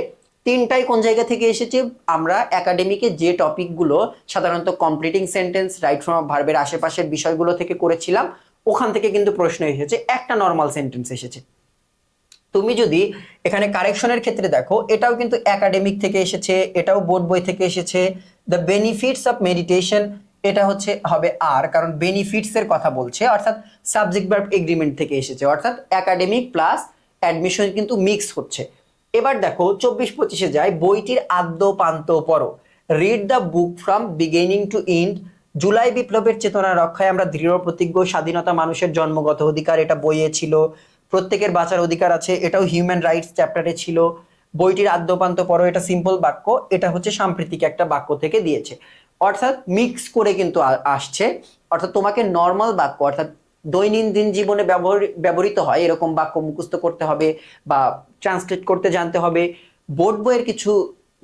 তিনটাই কোন জায়গা থেকে এসেছে? আমরা একাডেমিকে যে টপিকগুলো সাধারণত কমপ্লিটিং সেন্টেন্স, রাইট ফর্ম, ভার্বের আশেপাশের বিষয়গুলো থেকে করেছিলাম, ওখান থেকে কিন্তু প্রশ্ন এসেছে, একটা নর্মাল সেন্টেন্স এসেছে। তুমি যদি এখানে কারেকশনের ক্ষেত্রে দেখো, এটাও কিন্তু একাডেমিক থেকে এসেছে, এটাও বোর্ড বই থেকে এসেছে। দ্য বেনিফিটস অফ মেডিটেশন, এটা হচ্ছে হবে আর, কারণ বেনিফিটস এর কথা বলছে, অর্থাৎ সাবজেক্ট ভার্ব এগ্রিমেন্ট থেকে এসেছে, অর্থাৎ একাডেমিক প্লাস অ্যাডমিশন কিন্তু মিক্স হচ্ছে। এবার দেখো 24-25-এ যায়, বইটির আদ্য পান্ত পড়ো, read the book from beginning to end. July বিপ্লবের চেতনা রক্ষায় আমরা দৃঢ় প্রতিজ্ঞ, স্বাধীনতা মানুষের জন্মগত অধিকার, এটা বইয়ে ছিল। প্রত্যেকের বাঁচার অধিকার আছে, এটাও হিউম্যান রাইটস চ্যাপ্টারে ছিল। বইটির আদ্যপান্ত পড়ো, এটা সিম্পল বাক্য, এটা হচ্ছে সাম্প্রতিক একটা বাক্য থেকে দিয়েছে, অর্থাৎ মিক্স করে কিন্তু আসছে। অর্থাৎ তোমাকে নর্মাল বাক্য, অর্থাৎ দৈনন্দিন জীবনে ব্যবহৃত হয় এরকম বাক্য মুখস্থ করতে হবে বা ট্রান্সলেট করতে জানতে হবে। বোর্ড বইয়ের কিছু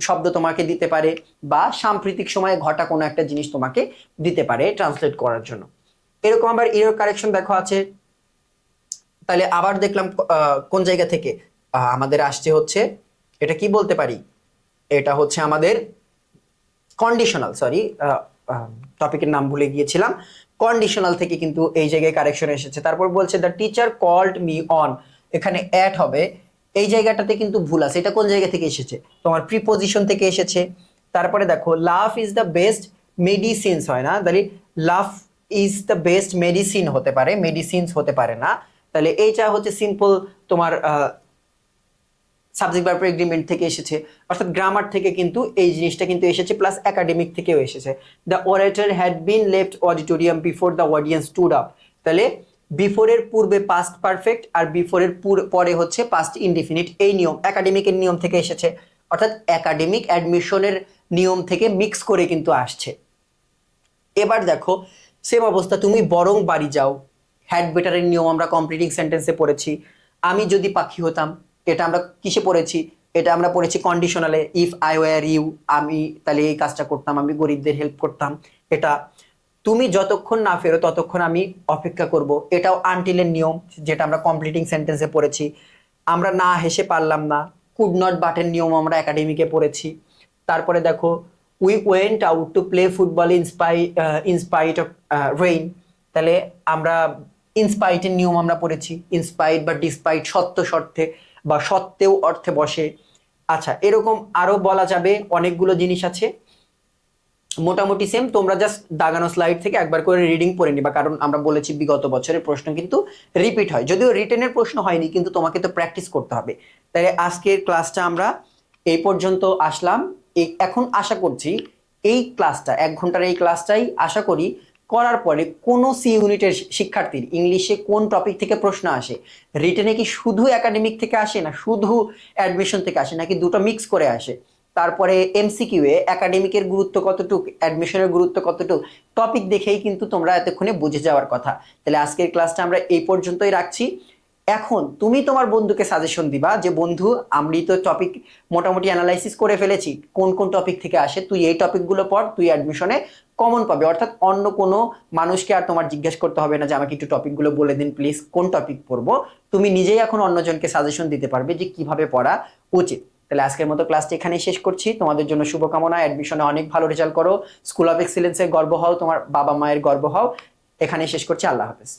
শব্দ তোমাকে দিতে পারে, বা সাম্প্রতিক সময়ে ঘটা কোনো একটা জিনিস তোমাকে দিতে পারে ট্রান্সলেট করার জন্য। এরকম আবার এরর কারেকশন দেখো আছে। তাহলে আবার দেখলাম কোন জায়গা থেকে আমাদের আসছে হচ্ছে, এটা কি বলতে পারি, এটা হচ্ছে আমাদের কন্ডিশনাল, সরি টপিকের নাম ভুলে গিয়েছিলাম, কন্ডিশনাল থেকে কিন্তু এই জায়গায় কারেকশন এসেছে। তারপর বলছে the teacher called me on, এখানে অ্যাট হবে, এই জায়গাটাতে কিন্তু ভুল আছে, এটা কোন জায়গা থেকে এসেছে? তোমার প্রিপোজিশন থেকে এসেছে। তারপরে দেখো love is the best medicines, হয় না, তাহলে love is the best medicine হতে পারে, মেডিসিনস হতে পারে না। তাহলে এইটা হচ্ছে সিম্পল তোমার সাবজেক্ট ভার্ব এগ্রিমেন্ট থেকে এসেছে, অর্থাৎ গ্রামার থেকে কিন্তু এই জিনিসটা কিন্তু এসেছে, প্লাস একাডেমিক থেকেও এসেছে। The orator had been left auditorium before the audience stood up, তাহলে বিফোরের পূর্বে পাস্ট পারফেক্ট, আর বিফোরের পরে হচ্ছে পাস্ট ইনডিফিনিট, এই নিয়ম একাডেমিকের নিয়ম থেকে এসেছে, অর্থাৎ একাডেমিক অ্যাডমিশনের নিয়ম থেকে মিক্স করে কিন্তু আসছে। এবার দেখো সেম অবস্থা, তুমি বরং বাড়ি যাও, হ্যাড বেটারের নিয়ম আমরা কমপ্লিটিং সেন্টেন্সে পড়েছি। আমি যদি পাখি হতাম, এটা আমরা কিসে পড়েছি? এটা আমরা পড়েছি কন্ডিশনালে, ইফ আই ওয়ার ইউ, আমি তাহলে এই কাজটা করতাম, আমি গরিবদের হেল্প করতাম। এটা তুমি যতক্ষণ না ফেরো ততক্ষণ আমি অপেক্ষা করব, এটাও আনটিলের নিয়ম, যেটা আমরা কমপ্লিটিং সেন্টেন্সে পড়েছি। আমরা না হেসে পারলাম না, কুড নট বাটের নিয়ম আমরা একাডেমিকে পড়েছি। তারপরে দেখো we went out to play football in spite of rain, তাহলে আমরা ইনস্পাইটের নিয়ম আমরা পড়েছি, ইনস্পাইট বা ডিসপাইট সত্য শর্তে বা সত্ত্বেও অর্থে বসে। আচ্ছা, এরকম আরো বলা যাবে, অনেকগুলো জিনিস আছে, মোটামুটি সেম। তোমরা জাস্ট দাগানো স্লাইড থেকে একবার করে রিডিং পড়ে নিবা, কারণ আমরা বলেছি বিগত বছরের প্রশ্ন কিন্তু রিপিট হয়, যদিও রিটেনের প্রশ্ন হয়নি, কিন্তু তোমাকে তো প্র্যাকটিস করতে হবে। তাই আজকের ক্লাসটা আমরা এই পর্যন্ত আসলাম। এখন আশা করছি এই ক্লাসটা 1 ঘন্টার এই ক্লাসটাই আশা করি করার পরে কোনো সি ইউনিটের শিক্ষার্থীর ইংলিশে কোন টপিক থেকে প্রশ্ন আসে, রিটেনে কি শুধু একাডেমিক থেকে আসে, না শুধু অ্যাডমিশন থেকে আসে, নাকি দুটো মিক্স করে আসে, তারপরে এমসিকিউ এ একাডেমিকের গুরুত্ব কতটুক, অ্যাডমিশনের গুরুত্ব কতটুক, টপিক দেখেই কিন্তু তোমরা এতক্ষণে বুঝে যাওয়ার কথা। তাহলে আজকের ক্লাসটা আমরা এই পর্যন্তই রাখছি। এখন তুমি তোমার বন্ধুকে সাজেশন দিবা যে বন্ধু, আমি তো টপিক মোটামুটি অ্যানালাইসিস করে ফেলেছি, কোন কোন টপিক থেকে আসে, তুই এই টপিকগুলো পড়, তুই অ্যাডমিশনে কমন পাবে। অর্থাৎ অন্য কোনো মানুষকে আর তোমার জিজ্ঞেস করতে হবে না যে আমাকে একটু টপিকগুলো বলে দিন প্লিজ, কোন টপিক পড়বো, তুমি নিজেই এখন অন্যজনকে সাজেশন দিতে পারবে যে কিভাবে পড়া উচিত। তাহলে আজকের মতো ক্লাসটি এখানেই শেষ করছি। তোমাদের জন্য শুভকামনা, অ্যাডমিশনে অনেক ভালো রেজাল্ট করো, স্কুল অফ এক্সিলেন্সের গর্ব হও, তোমার বাবা মায়ের গর্ব হও। এখানেই শেষ করছি, আল্লাহ হাফেজ।